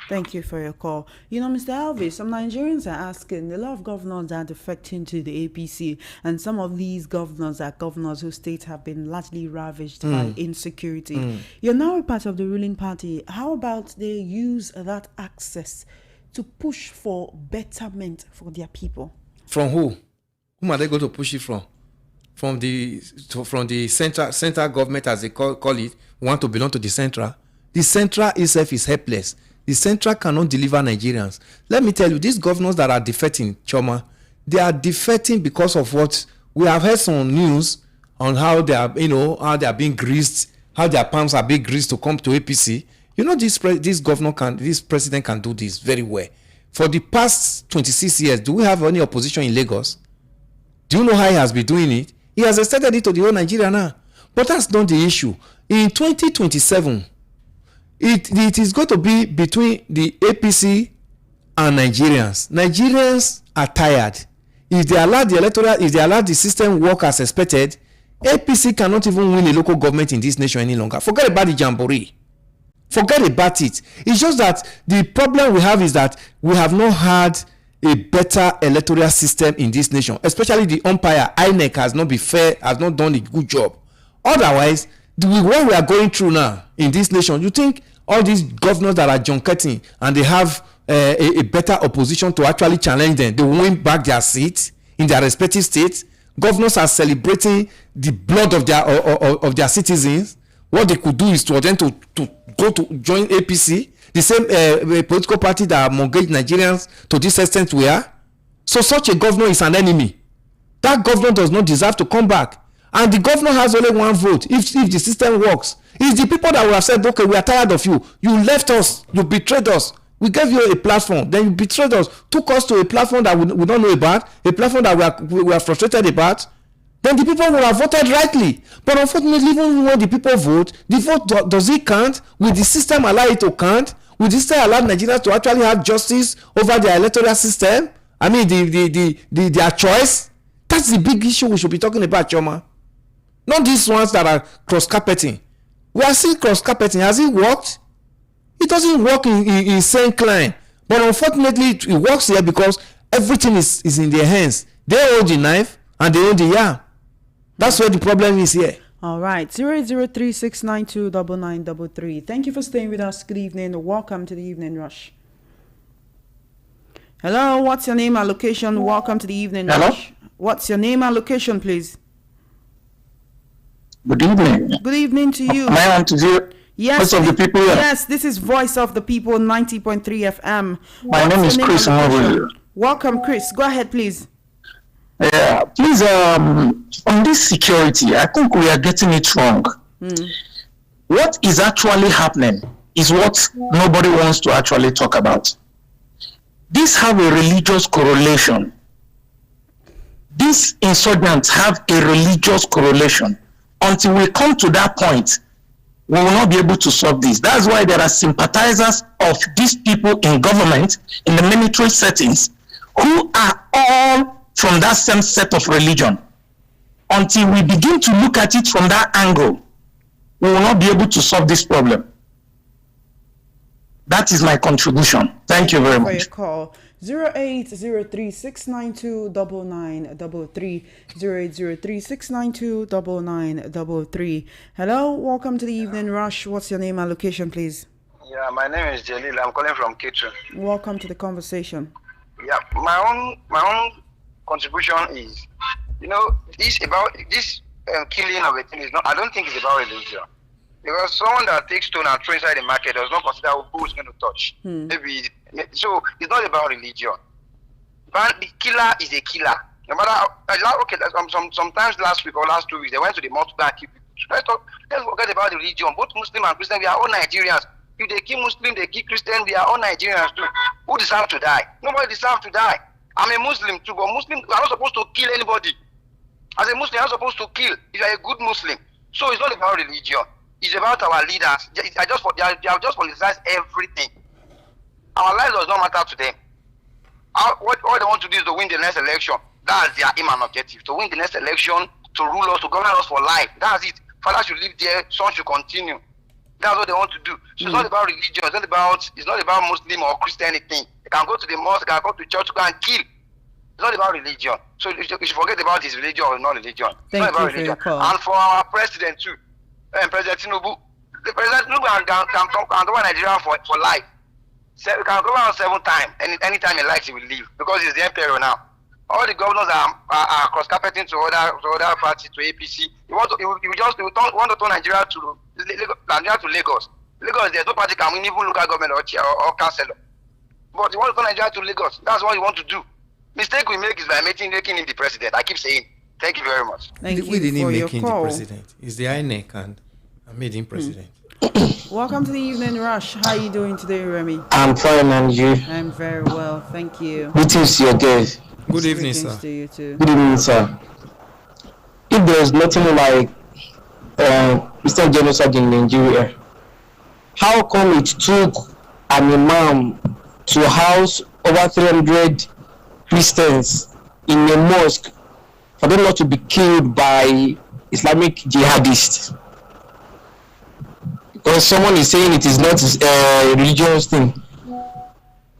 Thank you for your call. You know, Mr. Elvis, some Nigerians are asking, a lot of governors are defecting to the APC, and some of these governors are governors whose states have been largely ravaged by insecurity. You're now a part of the ruling party. How about they use that access to push for betterment for their people? From who? Whom are they going to push it from? From the central government, as they call it, want to belong to the central. The central itself is helpless. The central cannot deliver Nigerians. Let me tell you, these governors that are defecting, Choma, they are defecting because of what we have heard some news on how they are, how they are being greased, how their palms are being greased to come to APC. You know, this president can do this very well. For the past 26 years, do we have any opposition in Lagos? Do you know how he has been doing it? He has extended it to the whole Nigeria now. But that's not the issue. In 2027, it is going to be between the APC and Nigerians. Nigerians are tired. If they allow the system work as expected, APC cannot even win a local government in this nation any longer. Forget about the jamboree. Forget about it. It's just that the problem we have is that we have not had a better electoral system in this nation, especially the umpire. INEC has not been fair, has not done a good job. Otherwise, what we are going through now in this nation, you think all these governors that are junketing and they have a better opposition to actually challenge them, they win back their seats in their respective states? Governors are celebrating the blood of their citizens. What they could do is for them to go to join APC, the same political party that mortgaged Nigerians to this extent we are. So such a governor is an enemy. That governor does not deserve to come back. And the governor has only one vote if the system works. It's the people that will have said, okay, we are tired of you. You left us. You betrayed us. We gave you a platform. Then you betrayed us. Took us to a platform that we don't know about. A platform that we are frustrated about. Then the people will have voted rightly. But unfortunately, even when the people vote, the vote does it count? Will the system allow it to count? Will the system allow Nigerians to actually have justice over their electoral system? I mean, their choice? That's the big issue we should be talking about, Choma. Not these ones that are cross-carpeting. We are seeing cross-carpeting. Has it worked? It doesn't work in St. Klein. But unfortunately, it works here because everything is in their hands. They hold the knife and they hold the yam. That's where the problem is here. All right. 08036929933. Thank you for staying with us. Good evening. Welcome to the Evening Rush. Hello. What's your name and location? Welcome to the Evening Rush. What's your name and location, please? Good evening. Good evening to you. Am I on to hear Yes, Voice of the People? Yes, this is Voice of the People, 90.3 FM. My name is Chris. Welcome, Chris. Go ahead, please. Yeah, please, on this security, I think we are getting it wrong. What is actually happening is what nobody wants to actually talk about. These have a religious correlation. These insurgents have a religious correlation. Until we come to that point, we will not be able to solve this. That's why there are sympathizers of these people in government, in the military settings, who are all from that same set of religion. Until we begin to look at it from that angle, we will not be able to solve this problem. That is my contribution. Thank you very much. For your call. 0803-692-9933. 0803-692-9933. Hello, welcome to the Evening Rush. What's your name and location, please? Yeah, my name is Jalil. I'm calling from Kitchen. Welcome to the conversation. Yeah, my own contribution is, this about this killing of a thing is not. I don't think it's about religion, because someone that takes stone and throw inside the market does not consider who is going to touch. Maybe so. It's not about religion. But the killer is a killer. No matter how, okay. Sometimes last week or last 2 weeks they went to the mosque and kill people. Let's forget about the religion. Both Muslim and Christian, we are all Nigerians. If they kill Muslim, they kill Christian, we are all Nigerians too. Who deserve to die? Nobody deserves to die. I'm a Muslim too, but Muslims are not supposed to kill anybody. As a Muslim, I'm not supposed to kill if you are a good Muslim. So it's not about religion. It's about our leaders. They have just politicized everything. Our lives does not matter to them. What they want to do is to win the next election. That's their aim and objective. To win the next election, to rule us, to govern us for life. That's it. Father should live there, son should continue. That's what they want to do. So it's not about religion. It's not about Muslim or Christian thing. They can go to the mosque, they can go to church, go and kill. It's not about religion. So you should forget about his religion or not religion. It's not about religion. And for our president too, President Tinubu, the President Tinubu can govern Nigeria for life. So he can govern us 7 times. Anytime he likes, he will leave because he's the emperor now. All the governors are cross-carpeting to other parties, to APC. He want to turn Nigeria to Lagos. Lagos, there's no party can win, even local government or councillor. But he wants to turn Nigeria to Lagos. That's what he want to do. Mistake we make is by making him the president. I keep saying. Thank you very much. We didn't make him the president. It's the INEC and I made him president. Welcome to the Evening Rush. How are you doing today, Remy? I'm fine, and you? I'm very well, thank you. Greetings to your guest. Good evening, sir. To you too. Good evening, sir. if there is nothing like Christian genocide in Nigeria, how come it took an imam to house over 300 Christians in a mosque for them not to be killed by Islamic jihadists? Because someone is saying it is not a religious thing.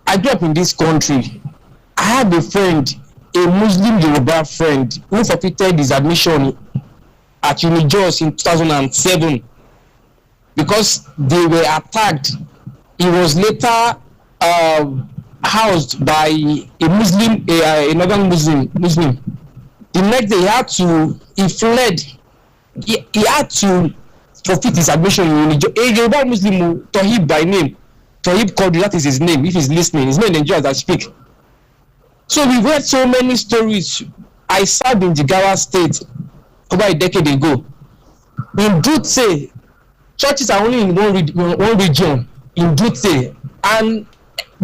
I grew up in this country. I had a friend, a Muslim Yoruba friend, who forfeited his admission at Unijos in 2007 because they were attacked. He was later housed by a Muslim, another Muslim. The next day he fled. He had to forfeit his admission in Unijos. A Yoruba Muslim, Tohib by name. Tohib Kodri, that is his name, if he's listening. His name in Nigeria as I speak. So we've heard so many stories. I served in Jigawa State over a decade ago. In Dutse, churches are only in one region, in Dutse, and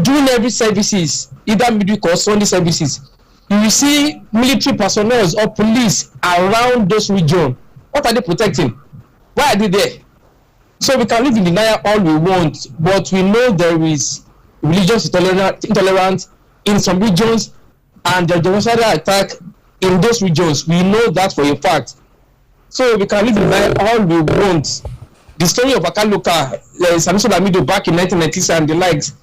during every services, either midweek or Sunday services, you will see military personnel or police around those regions. What are they protecting? Why are they there? So we can live in denial all we want, but we know there is religious intolerance in some regions and the genocidal attack in those regions. We know that for a fact. So we can live in denial all we want. The story of Akaluka, Samiso Lamido back in 1990s and the likes,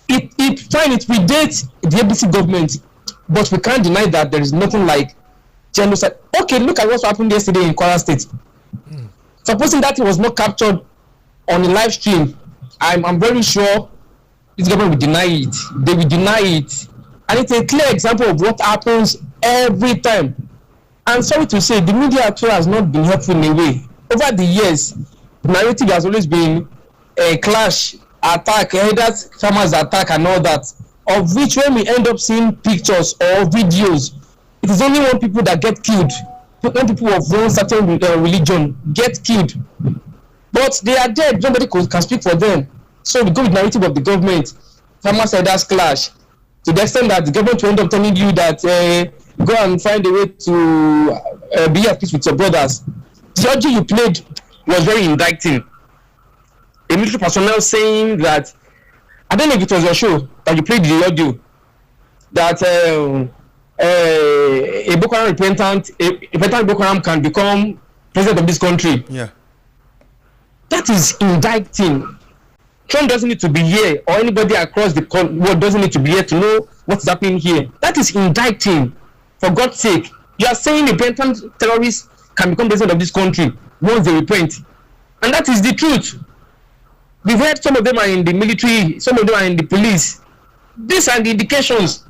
it predates the ABC government, but we can't deny that there is nothing like genocide. Okay, look at what happened yesterday in Kwara State. Supposing that it was not captured on the live stream, I'm very sure this government will deny it. They will deny it. And it's a clear example of what happens every time. And sorry to say, the media too has not been helpful in a way. Over the years, the narrative has always been a clash, attack, either farmers attack and all that, of which when we end up seeing pictures or videos, it is only one people that get killed. When people of one certain religion get killed. But they are dead, nobody can speak for them. So we go with the narrative of the government, farmers elders clash, to the extent that the government will end up telling you that go and find a way to be at peace with your brothers. The audio you played was very indicting. A military personnel saying that, I don't know if it was your show that you played the audio, that a Boko Haram repentant Boko Haram can become president of this country. Yeah. That is indicting. Trump doesn't need to be here, or anybody across the world doesn't need to be here to know what's happening here. That is indicting. For God's sake, you are saying a repentant terrorist can become president of this country once they repent. And that is the truth. We've heard some of them are in the military, some of them are in the police. These are the indications.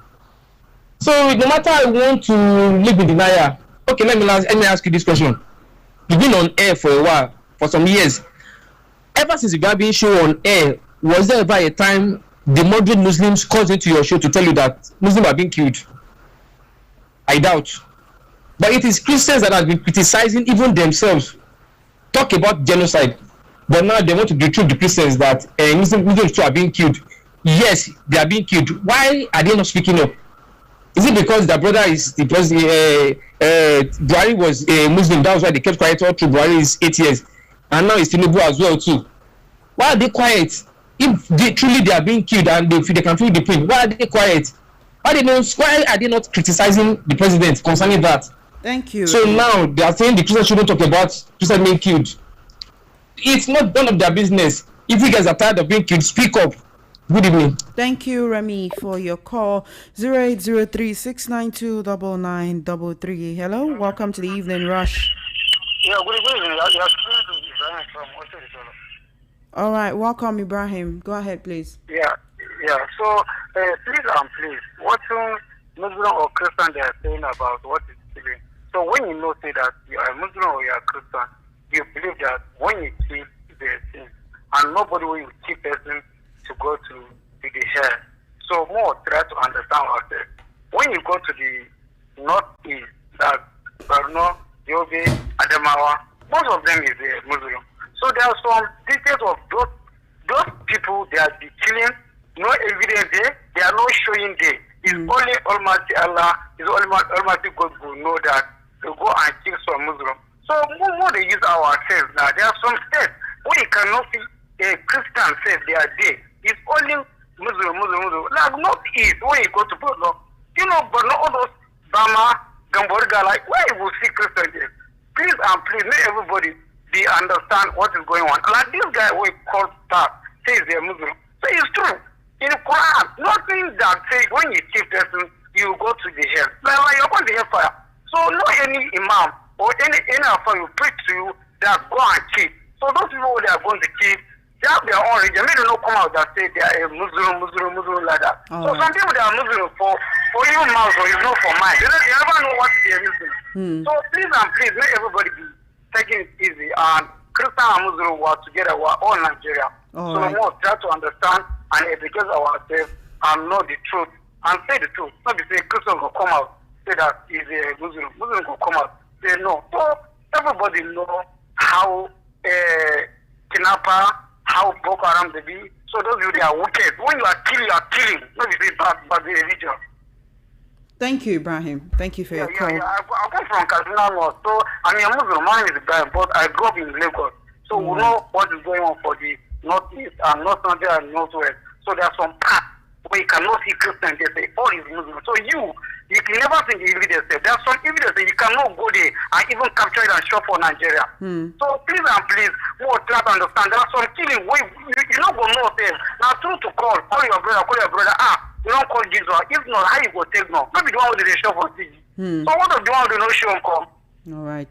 So no matter I want to live in denial, okay, let me ask you this question. You've been on air for a while, for some years. Ever since you got being shown on air, was there ever a time the moderate Muslims called into your show to tell you that Muslims are being killed? I doubt. But it is Christians that have been criticizing even themselves, talk about genocide. But now they want to retrieve the Christians that Muslims too are being killed. Yes, they are being killed. Why are they not speaking up? Is it because their brother is Buhari was a Muslim, that was why they kept quiet all through Buhari's 8 years, and now it's Tinubu as well too? Why are they quiet? If they are being killed and they can feel the pain, why are they quiet? Why are they not criticizing the president concerning that? Thank you. So now they are saying the Christians shouldn't talk about Christians being killed. It's not none of their business. If you guys are tired of being killed, speak up. Good evening. Thank you, Remy, for your call. 0803-692-9933. Hello, welcome to the Evening Rush. Yeah, good evening. All right, welcome, Ibrahim. Go ahead, please. Yeah. So, please, what Muslim or Christian they are saying about what is killing? So, when you know say that you are Muslim or you are Christian, you believe that when you kill, there is sin, and nobody will kill person to go to the hell. So, more try to understand ourselves. When you go to the northeast, that Borno, Yobe, Adamawa, most of them is a Muslim. So there are some details of those people they are killing, no evidence there, they are not showing there. It's only Almighty Allah, it's Almighty God who know that to go and kill some Muslims. So more they use ourselves now. There are some states where you cannot see a Christian say they are there. It's only Muslim. Like Northeast, when you go to Borno, you know, but not all those Bama, Gamborga, like where you will see Christians there. Please and please, make everybody they understand what is going on. Like this guy who called back says they're Muslim. So it's true. In the Quran, nothing that says when you kill person, you go to the hell. Like you're going to hellfire. So no any imam or any affair you preach to you that go and kill. So those people they are going to kill, they have their own religion. They don't come out that say they are a Muslim like that. So some people they are Muslim for your mouth or it's not for mine. They never know what they are Muslim. So please and please make everybody be taking it easy. And Christian and Muslim were together, we're all Nigeria. So we must try to understand and educate ourselves and know the truth and say the truth. Not be say Christian will come out say that he's a Muslim will come out say no. So everybody know how kidnapper, how Boko Haram they be. So those people they are wicked. When you are killing. Not be say bad the religion. Thank you, Ibrahim. Thank you for your call. I come from Kaduna North, so I mean, I'm Muslim, mine is Ibrahim, but I grew up in Lagos. So we know what is going on for the Northeast and North Nigeria and Northwest. So there are some parts where you cannot see Christians, they say, all is Muslim. So you can never see the evidence there. There are some evidence that you cannot go there and even capture it and show for Nigeria. So please and please, we will try to understand. There are some killing where you don't go know them. Now, true to call your brother, you don't call this one. If not, how you go take no? Maybe the one with the show for TV. So what of the one with no show come? All right.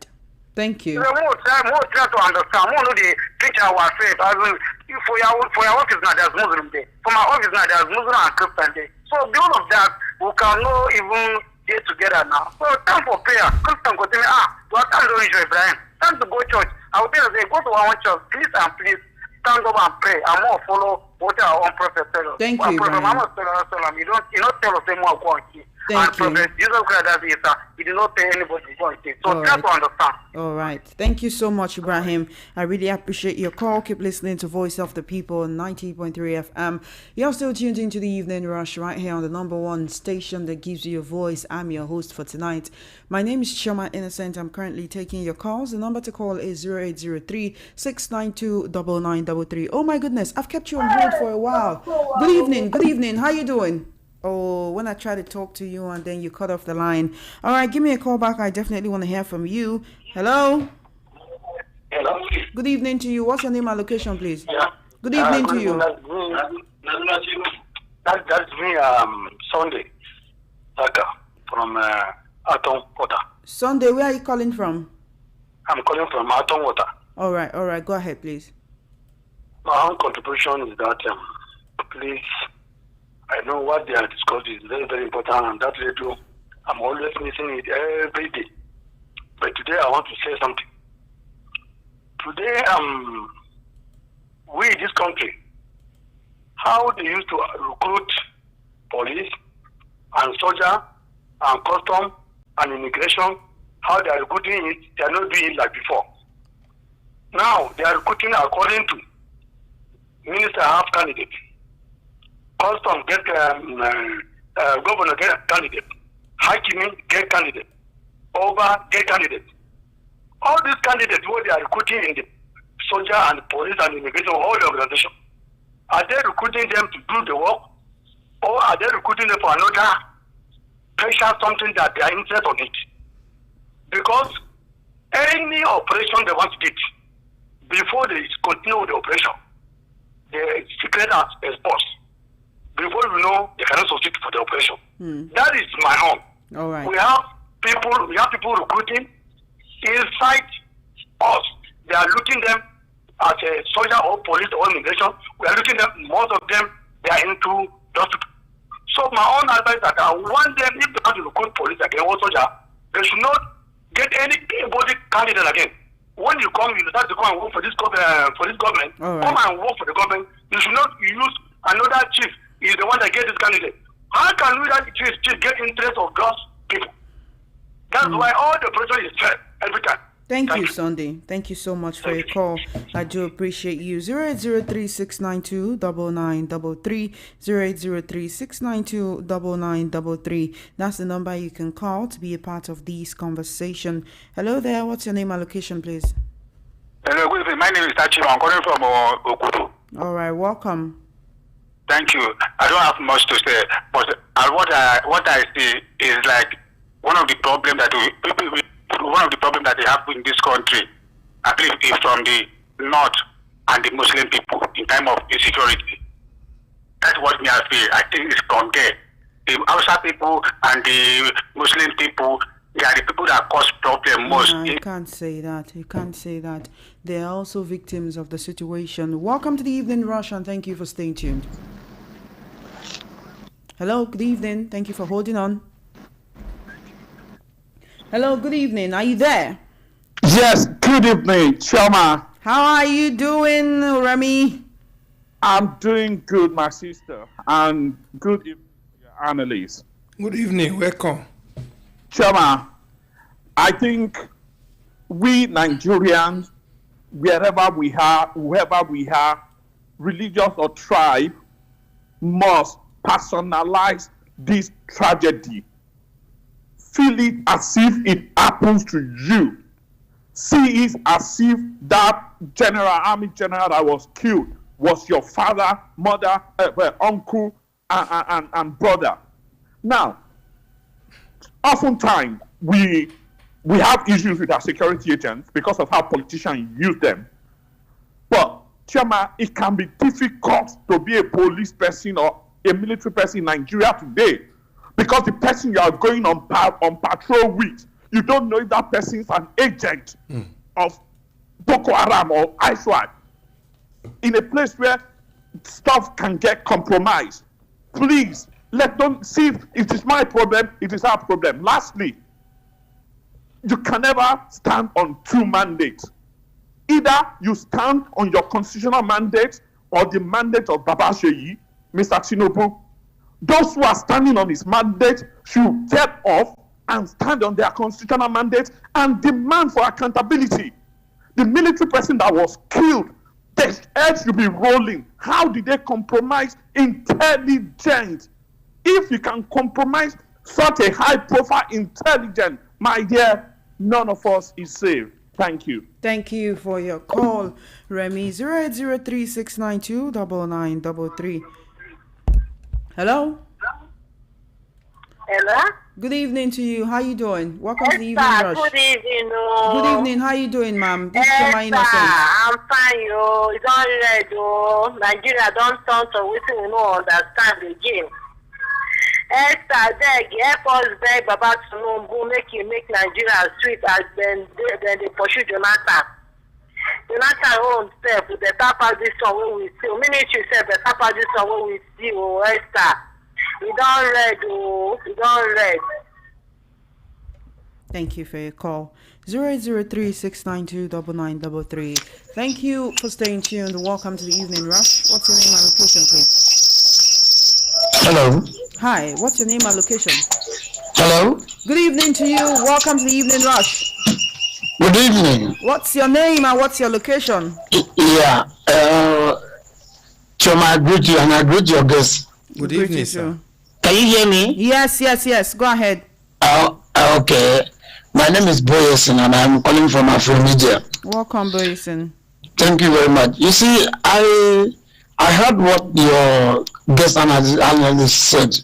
Thank you. So more try to understand. More know the preach our faith. I mean, for your office now, there's Muslim there. For my office now, there's Muslim and Christian there. So because of that, we cannot even get together now. So time for prayer. Christian go tell me, you are time to enjoy Ibrahim. Time to go church. I will tell you, say, go to our church, please and please. Stand up and pray and more follow what our own prophet tells us. Thank you, Prophet Muhammad you don't tell us anymore go and kill. And prophet Jesus Christ that is he did not tell anybody to go and kill. So try to understand. All right. Thank you so much, Ibrahim. I really appreciate your call. Keep listening to Voice of the People on 90.3 FM. You're still tuned into the Evening Rush right here on the number one station that gives you a voice. I'm your host for tonight. My name is Choma Innocent. I'm currently taking your calls. The number to call is 0803-692-9933. Oh my goodness, I've kept you on hold for a while. Good evening. How you doing? Oh, when I try to talk to you and then you cut off the line. All right, give me a call back. I definitely want to hear from you. Hello? Hello? Good evening to you. What's your name and location, please? Yeah. Good evening to you. That's me, Sunday Saka from Atom Water. Sunday, where are you calling from? I'm calling from Atom Water. All right. Go ahead, please. My own contribution is that, please, I know what they are discussing is very, very important, and that radio, I'm always missing it every day. But today I want to say something. Today, we in this country, how they used to recruit police and soldier and custom and immigration, how they are recruiting it, they are not doing it like before. Now, they are recruiting according to minister have candidate. Custom get governor get candidate, Hakimi get candidate, Oba get candidate. All these candidates who they are recruiting in the soldier and police and immigration, all the organization, are they recruiting them to do the work, or are they recruiting them for another special something that they are interested on it? Because any operation they want to get, before they continue with the operation, the secret as exposed. Before you know, they cannot succeed for the operation. That is my own. All right. We have people recruiting inside us. They are looking them as a soldier or police or immigration. We are looking them. Most of them they are into those people. So my own advice is that I want them, if they want to recruit police again or soldier, they should not get anybody candidate again. When you come, you start to come and work for this government. Right. Come and work for the government. You should not use another chief. Is the one that gets this candidate. How can we that chief get interest of God's people? That's why all the pressure is fair every time. Thank you, Sunday. Thank you so much for your call. I do appreciate you. 0803-692-9933, 0803-692-9933. That's the number you can call to be a part of this conversation. Hello there. What's your name and location, please? Hello, good evening. My name is Tachi. I'm calling from Okudu. All right, welcome. Thank you. I don't have much to say, but what I see is like one of the problems that they have in this country, I believe, is from the North and the Muslim people in time of insecurity. That's what me I feel. I think it's from there. The Hausa people and the Muslim people, they are the people that cause problem most. No, you can't say that. You can't say that. They are also victims of the situation. Welcome to the Evening Rush, and thank you for staying tuned. Hello, good evening. Thank you for holding on. Hello, good evening. Are you there? Yes, good evening, Choma. How are you doing, Remy? I'm doing good, my sister. And good evening, analyst. Good evening. Welcome. Choma, I think we Nigerians, whoever we are, religious or tribe, must personalize this tragedy. Feel it as if it happens to you. See it as if that army general that was killed was your father, mother, uncle, and brother. Now, oftentimes we have issues with our security agents because of how politicians use them. But, Chama, it can be difficult to be a police person or a military person in Nigeria today, because the person you are going on patrol with, you don't know if that person is an agent of Boko Haram or ISWAT. In a place where stuff can get compromised, please don't see if it is my problem, it is our problem. Lastly, you can never stand on two mandates. Either you stand on your constitutional mandate or the mandate of Baba Sheyi, Mr. Tinubu. Those who are standing on his mandate should get off and stand on their constitutional mandate and demand for accountability. The military person that was killed, the head should be rolling. How did they compromise intelligence? If you can compromise such a high-profile intelligence, my dear, none of us is safe. Thank you. Thank you for your call, Remy. 0803-692-9933. Hello? Hello? Good evening to you. How you doing? Welcome to the Evening Rush. Good evening. Good evening. How you doing, ma'am? This is my innocence. I'm fine, yo. It's all right, yo. Nigeria don't turn to wetin we no understand again. Esther, beg, help us beg Baba Tinubu, make Nigeria sweet as then they pursue Jonathan. Jonathan own self, the better part this one wey we see. Military self, better part this one wey we see, oh, Esther. We don't read, oh, we don't read. Thank you for your call. 0803-692-9933. Thank you for staying tuned. Welcome to the Evening Rush. What's your name and location, please? Hello. Hi, what's your name and location? Hello. Good evening to you. Welcome to the Evening Rush. Good evening. What's your name and what's your location? Yeah. Choma, I greet you and I greet your guests. Good evening, sir. Can you hear me? Yes. Go ahead. Okay. My name is Boyesen and I'm calling from Afro-Media. Welcome, Boyesen. Thank you very much. You see, I heard what your guest analyst said.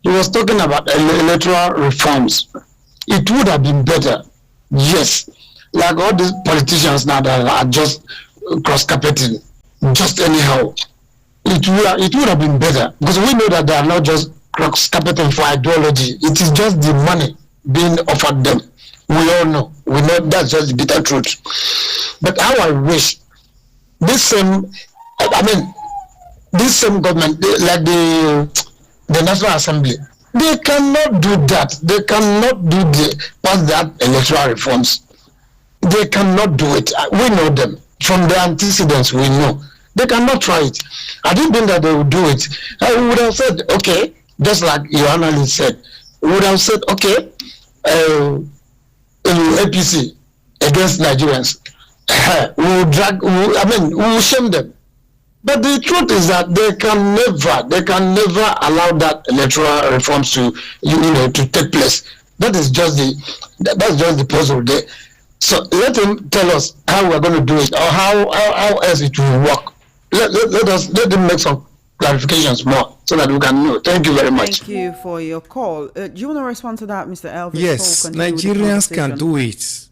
He was talking about electoral reforms. It would have been better. Yes. Like all these politicians now that are just cross-carpeting, just anyhow. It would have been better, because we know that they are not just cross-carpeting for ideology. It is just the money being offered them. We all know. We know that's just the bitter truth. But how I wish this same government, like the National Assembly, they cannot do that. They cannot pass that electoral reforms. They cannot do it. We know them. From the antecedents, we know. They cannot try it. I didn't think that they would do it. I would have said, okay, just like your analyst said, we would have said, okay, APC, against Nigerians. We will shame them. But the truth is that they can never allow that electoral reforms to to take place. That's just the puzzle there. So let them tell us how we're going to do it, or how else it will work. Let them make some clarifications more so that we can know. Thank you very much. Thank you for your call. Do you want to respond to that, Mr. Elvis? Yes, Nigerians can do it.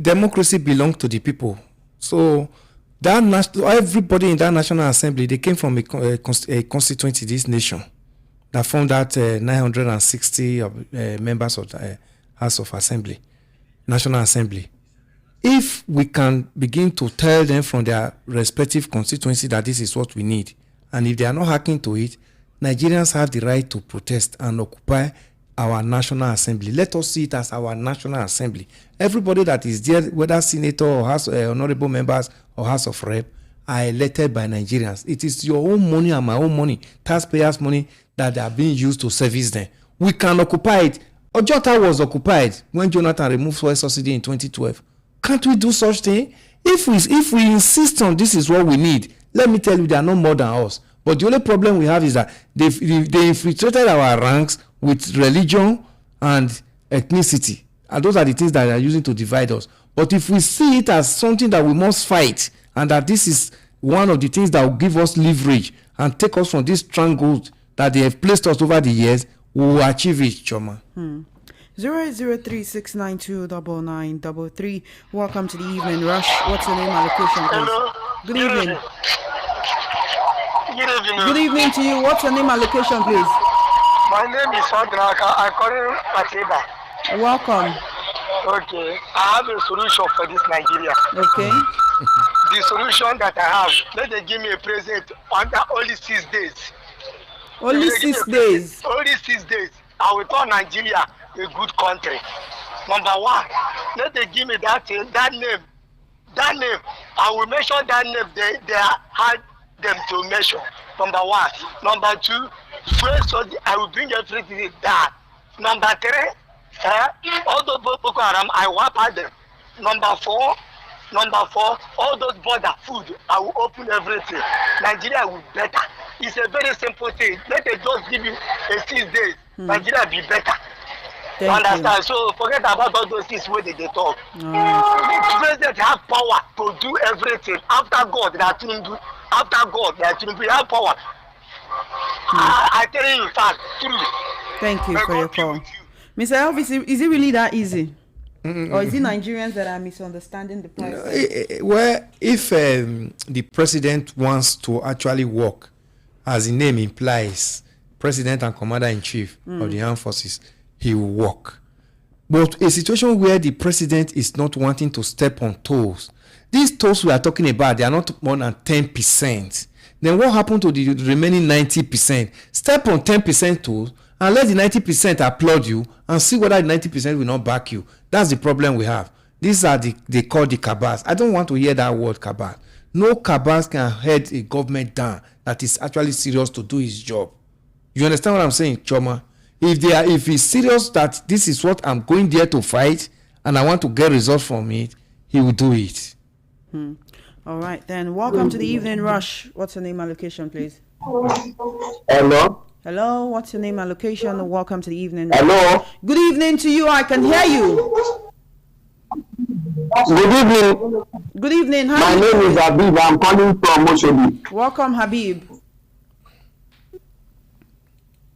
Democracy belongs to the people. So everybody in that National Assembly, they came from a constituency, this nation, that formed that 960 members of the House of Assembly, National Assembly. If we can begin to tell them from their respective constituency that this is what we need, and if they are not hacking to it, Nigerians have the right to protest and occupy our National Assembly. Let us see it as our National Assembly. Everybody that is there, whether senator or House honorable members or House of Rep, are elected by Nigerians. It is your own money and my own money, taxpayers' money, that are being used to service them. We can occupy it. Ojota was occupied when Jonathan removed fuel subsidy in 2012. Can't we do such thing? If we insist on this is what we need, let me tell you, they are no more than us. But the only problem we have is that they infiltrated our ranks with religion and ethnicity. And those are the things that they are using to divide us. But if we see it as something that we must fight, and that this is one of the things that will give us leverage and take us from this stronghold that they have placed us over the years, we will achieve it, Choma. 08036929933. Welcome to the evening rush. What's your name and location, please? Hello. Good evening. Good evening. Good evening to you. What's your name and location, please? My name is Sadraka. I'm calling Patiba. Welcome. Okay. I have a solution for this Nigeria. Okay. The solution that I have, let them give me a present under only 6 days. Only 6 days? Only 6 days. I will turn Nigeria a good country. Number one, let them give me that name. That name. I will mention that name they had them to measure. Number one. Number two, first I will bring everything down. Number three, all those Boko Haram, I wipe out them. Number four, all those border food, I will open everything. Nigeria will be better. It's a very simple thing. Let them just give you a 6 days. Nigeria will be better. You understand? So forget about all those things where they talk. The president have power to do everything. After God, they are to do. After God, they are to have power. I tell you, in fact, true. Thank you for your call. Mr. Elvis, is it really that easy? Or is it Nigerians that are misunderstanding the process? Well, if the president wants to actually work, as the name implies, president and commander-in-chief of the armed forces, he will work. But a situation where the president is not wanting to step on toes, these toes we are talking about, they are not more than 10%. Then what happened to the remaining 90%? Step on 10% toes and let the 90% applaud you and see whether the 90% will not back you. That's the problem we have. These are they call the cabals. I don't want to hear that word cabal. No cabals can head a government down that is actually serious to do his job. You understand what I'm saying, Choma? If he's serious that this is what I'm going there to fight and I want to get results from it, he will do it. All right, then. Welcome to the evening rush. What's your name and location, please? Hello. Hello. What's your name and location? Welcome to the evening rush. Hello. Good evening to you. I can hear you. Good evening. Good evening. How My name is Habib. I'm calling from Moshobi. Welcome, Habib.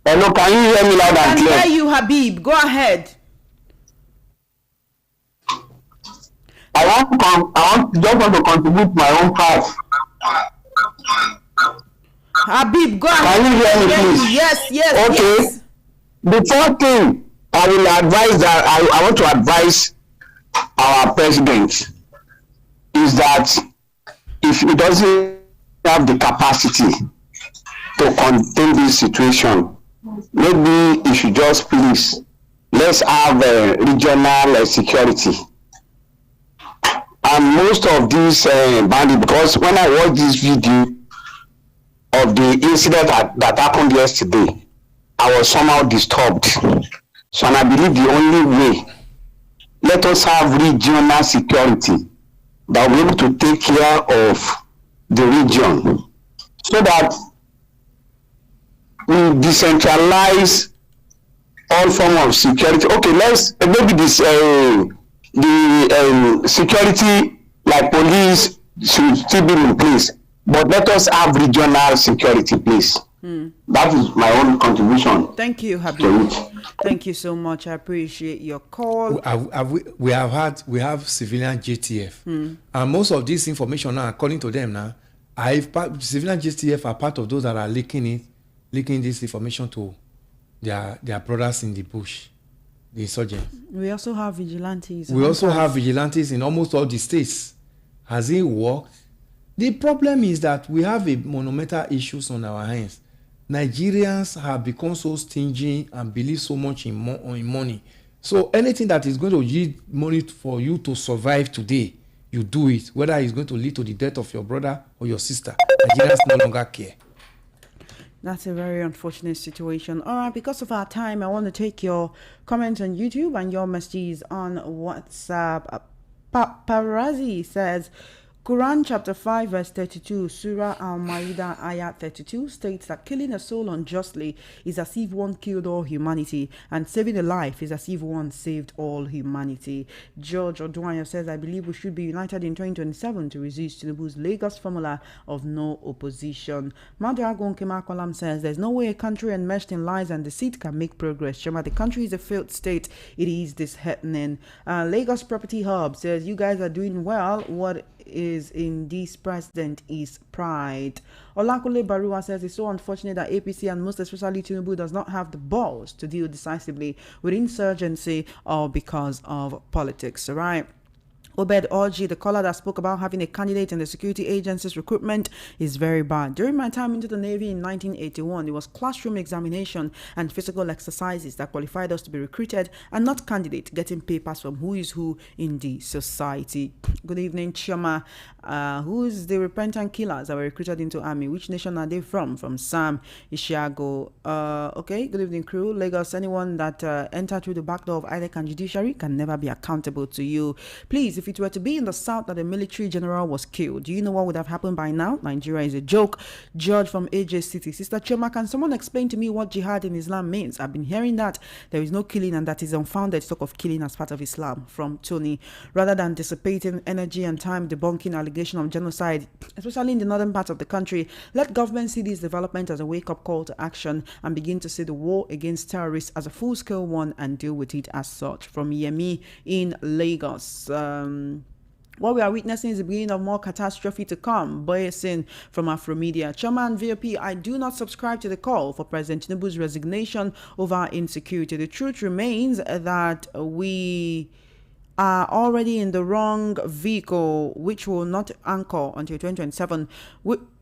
Hello, can you hear me loud and clear? I can hear you, Habib. Go ahead. I just want to contribute my own part. Habib, go ahead. Can you hear me, please? Yes. Okay. Yes. The first thing I will advise that I want to advise our president is that if he doesn't have the capacity to contain this situation, maybe he should just please let's have regional security. And most of these bandits, because when I watched this video of the incident that happened yesterday, I was somehow disturbed. So and I believe the only way let us have regional security that will be able to take care of the region, so that we decentralize all form of security. Okay, let's maybe this the security like police should still be in place, but let us have regional security, please. That is my own contribution. Thank you, Habib. Thank you so much. I appreciate your call. We have civilian JTF, and most of this information now, according to them now, civilian JTF are part of those that are leaking this information to their brothers in the bush, the insurgents. We also have vigilantes. We also have vigilantes in almost all the states. Has it worked? The problem is that we have a monumental issues on our hands. Nigerians have become so stingy and believe so much in money. So anything that is going to yield money for you to survive today, you do it, whether it's going to lead to the death of your brother or your sister. Nigerians no longer care. That's a very unfortunate situation. All right, because of our time, I want to take your comments on YouTube and your messages on WhatsApp. Paparazzi says, Quran chapter 5 verse 32, Surah Al-Ma'idah ayat 32 states that killing a soul unjustly is as if one killed all humanity, and saving a life is as if one saved all humanity. George Odwanya says, I believe we should be united in 2027 to resist Tinubu's Lagos formula of no opposition. Madragon Kemakolam says, there's no way a country enmeshed in lies and deceit can make progress. Shema, the country is a failed state. It is disheartening. Lagos Property Hub says, you guys are doing well. What is in this president is pride. Olakule Barua says, it's so unfortunate that APC and most especially Tinubu does not have the balls to deal decisively with insurgency or because of politics. All right. Obed Orji, the caller that spoke about having a candidate in the security agency's recruitment, is very bad. During my time into the Navy in 1981, it was classroom examination and physical exercises that qualified us to be recruited, and not candidate getting papers from who is who in the society. Good evening, Chioma. Who is the repentant killers that were recruited into army? Which nation are they from? From Sam Ishiago. Okay, good evening, crew. Lagos, anyone that entered through the back door of INEC and judiciary can never be accountable to you. Please, if it were to be in the south that a military general was killed, do you know what would have happened by now? Nigeria is a joke. George from AJ City. Sister Choma, can someone explain to me what jihad in Islam means? I've been hearing that there is no killing and that is unfounded talk of killing as part of Islam. From Tony. Rather than dissipating energy and time debunking allegation of genocide, especially in the northern part of the country, let government see this development as a wake-up call to action and begin to see the war against terrorists as a full-scale one and deal with it as such. From Yemi in Lagos. What we are witnessing is the beginning of more catastrophe to come. Boysin from Afromedia. Chairman VOP, I do not subscribe to the call for President Tinubu's resignation over insecurity. The truth remains that we are already in the wrong vehicle, which will not anchor until 2027.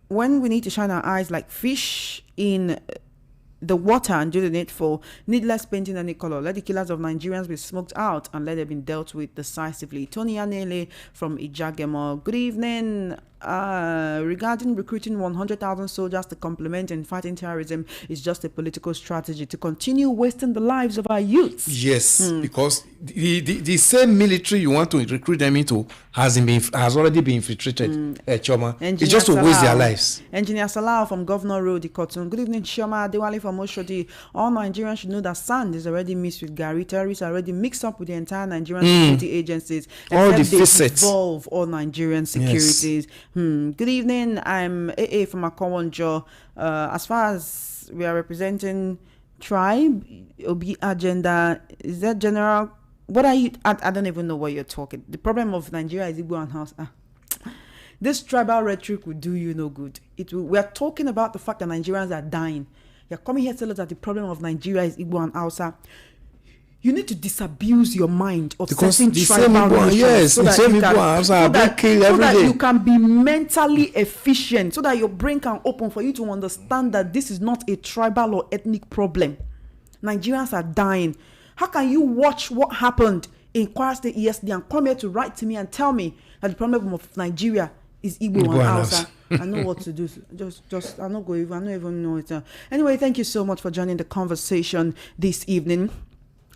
When we need to shine our eyes like fish in the water and do the needful, needless painting any color. Let the killers of Nigerians be smoked out and let them be dealt with decisively. Tony Anele from Ijagemo. Good evening. Regarding recruiting 100,000 soldiers to complement in fighting terrorism is just a political strategy to continue wasting the lives of our youths. Yes, because the same military you want to recruit them into has already been infiltrated. Choma, it's just to waste their lives. Engineer Salah from Governor Road, Ikotun. Good evening, Shoma. Dewali from Oshodi. All Nigerians should know that sand is already mixed with Gary. Terrorists are already mixed up with the entire Nigerian security agencies. All the they facets. Involve all Nigerian securities. Yes. Good evening. I'm AA from Akowonjo. As far as we are representing tribe, Obi agenda, is that general? What are you? I don't even know what you're talking. The problem of Nigeria is Igbo and Hausa. This tribal rhetoric will do you no good. We are talking about the fact that Nigerians are dying. You're coming here to tell us that the problem of Nigeria is Igbo and Hausa. You need to disabuse your mind of certain tribal relations so that you can be mentally efficient, so that your brain can open for you to understand that this is not a tribal or ethnic problem. Nigerians are dying. How can you watch what happened in Kwara State ESD and come here to write to me and tell me that the problem of Nigeria is Igbo and Hausa? I know what to do. Just I don't even know it. Anyway, thank you so much for joining the conversation this evening.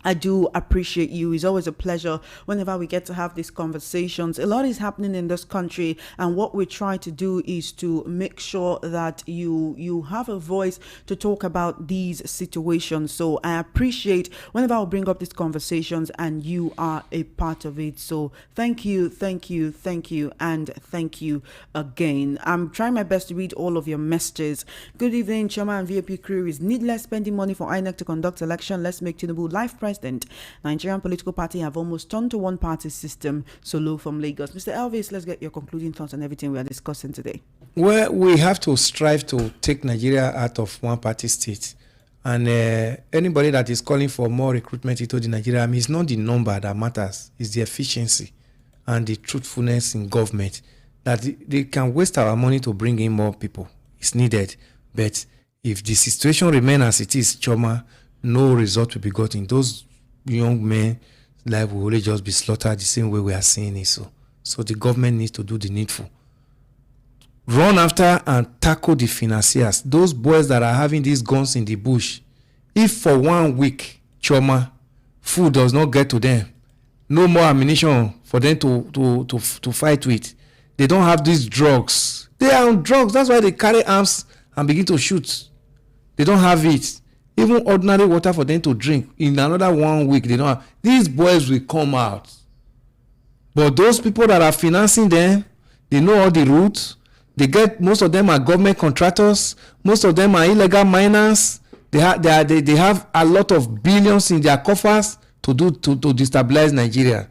I do appreciate you. It's always a pleasure whenever we get to have these conversations. A lot is happening in this country, and what we try to do is to make sure that you have a voice to talk about these situations. So I appreciate whenever I bring up these conversations and you are a part of it. So thank you, and thank you again. I'm trying my best to read all of your messages. Good evening, Choma and VIP crew. Is needless spending money for INEC to conduct election. Let's make Tinubu life president. Nigerian political party have almost turned to one party system. Solo from Lagos. Mr. Elvis, let's get your concluding thoughts on everything we are discussing today. Well, we have to strive to take Nigeria out of one party state. And anybody that is calling for more recruitment into the Nigeria Army, it's not the number that matters, it's the efficiency and the truthfulness in government. That they can waste our money to bring in more people. It's needed. But if the situation remains as it is, Choma, no result will be gotten. Those young men, life will only just be slaughtered the same way we are seeing it. So the government needs to do the needful. Run after and tackle the financiers. Those boys that are having these guns in the bush. If for 1 week, Choma, food does not get to them, no more ammunition for them to fight with. They don't have these drugs. They are on drugs. That's why they carry arms and begin to shoot. They don't have it. Even ordinary water for them to drink. In another 1 week, they don't have. These boys will come out. But those people that are financing them, they know all the routes. Most of them are government contractors. Most of them are illegal miners. They have a lot of billions in their coffers to destabilize Nigeria.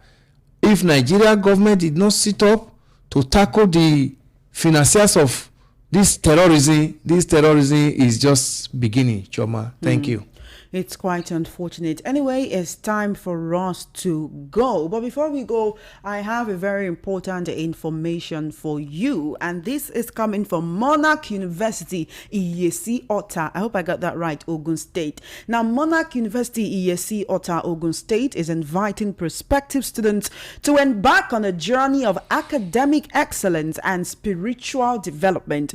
If Nigeria government did not sit up to tackle the financiers of this terrorism is just beginning, Choma. Thank you. It's quite unfortunate. Anyway, it's time for us to go. But before we go, I have a very important information for you. And this is coming from Monarch University, Iyesi Ota. I hope I got that right, Ogun State. Now, Monarch University, Iyesi Ota, Ogun State is inviting prospective students to embark on a journey of academic excellence and spiritual development.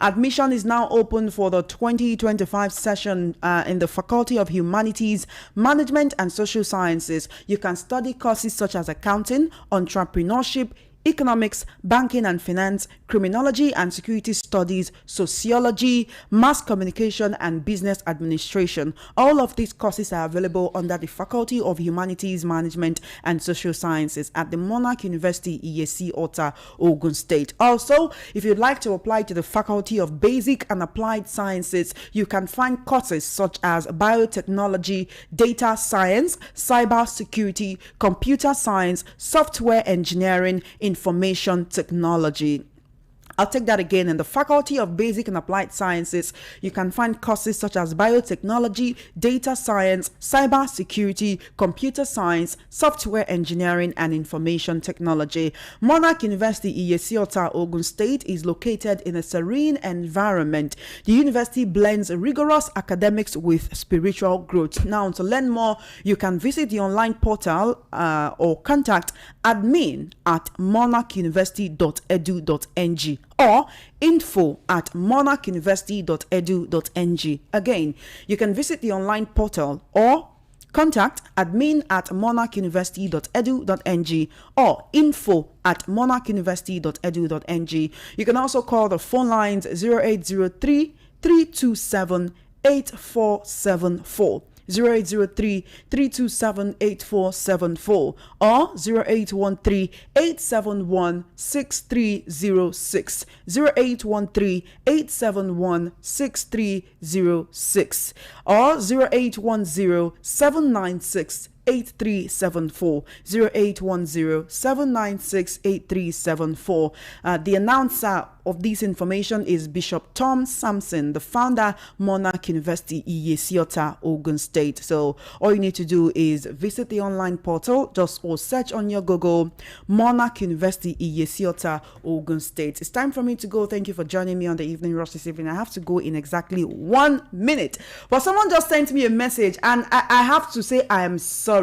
Admission is now open for the 2025 session in the Faculty of Humanities, Management and Social Sciences. You can study courses such as accounting, entrepreneurship, economics, banking and finance, criminology and security studies, sociology, mass communication and business administration. All of these courses are available under the Faculty of Humanities, Management and Social Sciences at the Monarch University, Iyesi Ota, Ogun State. Also, if you'd like to apply to the Faculty of Basic and Applied Sciences, you can find courses such as biotechnology, data science, cyber security, computer science, software engineering, information technology. I'll take that again. In the Faculty of Basic and Applied Sciences, you can find courses such as biotechnology, data science, cyber security, computer science, software engineering, and information technology. Monarch University, Iyesi Ota, Ogun State is located in a serene environment. The university blends rigorous academics with spiritual growth. Now, to learn more, you can visit the online portal or contact admin at monarchuniversity.edu.ng or info@monarchuniversity.edu.ng. Again, you can visit the online portal or contact admin at monarchuniversity.edu.ng or info@monarchuniversity.edu.ng. You can also call the phone lines 0803 327 8474. 0803-327-8474 or 0813-871-6306. 0813-871-6306 or 0810-796 8374 0810-796-8374. The announcer of this information is Bishop Tom Sampson, the founder, Monarch University, Iyesi Ota, Ogun State. So all you need to do is visit the online portal, just or search on your Google, Monarch University, Iyesi Ota, Ogun State. It's time for me to go. Thank you for joining me on the Evening Rush this evening. I have to go in exactly 1 minute. But someone just sent me a message and I have to say I am sorry.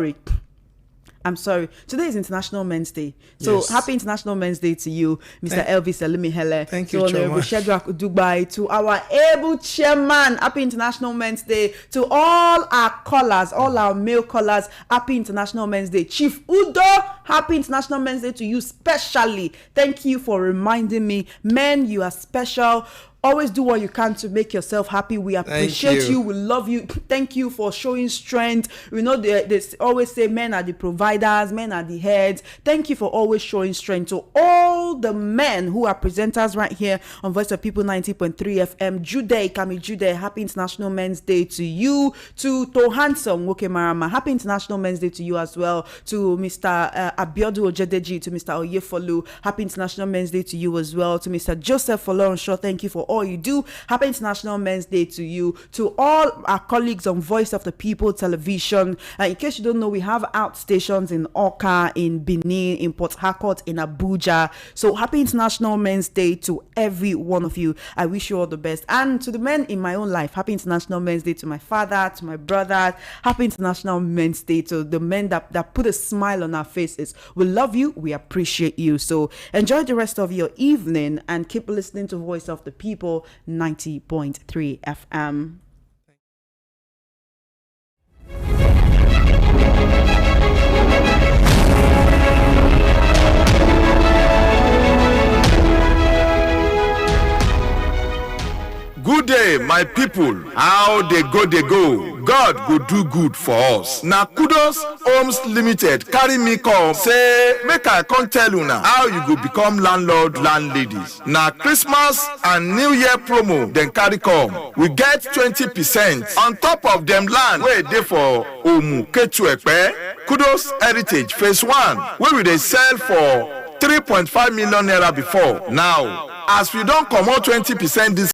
I'm sorry. Today is International Men's Day. So happy International Men's Day to you, Mr. Elvis Elimihele. Thank you, Honorable Shedrack Dubai, to our able chairman. Happy International Men's Day. To all our callers, all our male callers. Happy International Men's Day. Chief Udo, happy International Men's Day to you specially. Thank you for reminding me. Men, you are special. Always do what you can to make yourself happy. We appreciate you. We love you. Thank you for showing strength. We know they always say men are the providers, men are the heads. Thank you for always showing strength to all the men who are presenters right here on Voice of People 90.3 FM. Jude, Kami Jude, happy International Men's Day to you. To Handsome Woke Marama, happy International Men's Day to you as well. To Mr. Abiodu Ojedeji, to Mr. Oyefolu, happy International Men's Day to you as well. To Mr. Joseph Folorenshaw, thank you for all you do. Happy International Men's Day to you. To all our colleagues on Voice of the People Television. In case you don't know, we have outstations in Oka, in Benin, in Port Harcourt, in Abuja. So happy International Men's Day to every one of you. I wish you all the best. And to the men in my own life, happy International Men's Day to my father, to my brother. Happy International Men's Day to the men that put a smile on our faces. We love you. We appreciate you. So enjoy the rest of your evening and keep listening to Voice of the People 90.3 FM. Good day, my people. How they go, they go. God go do good for us. Now, Kudos Homes Limited carry me come say, make I come tell you now how you go become landlord, landladies. Now, Christmas and New Year promo, then carry come. We get 20% on top of them land where they for Omu, Ketuekpe, Kudos Heritage Phase 1, where we they sell for 3.5 million naira before. Now, as we don't come out 20% this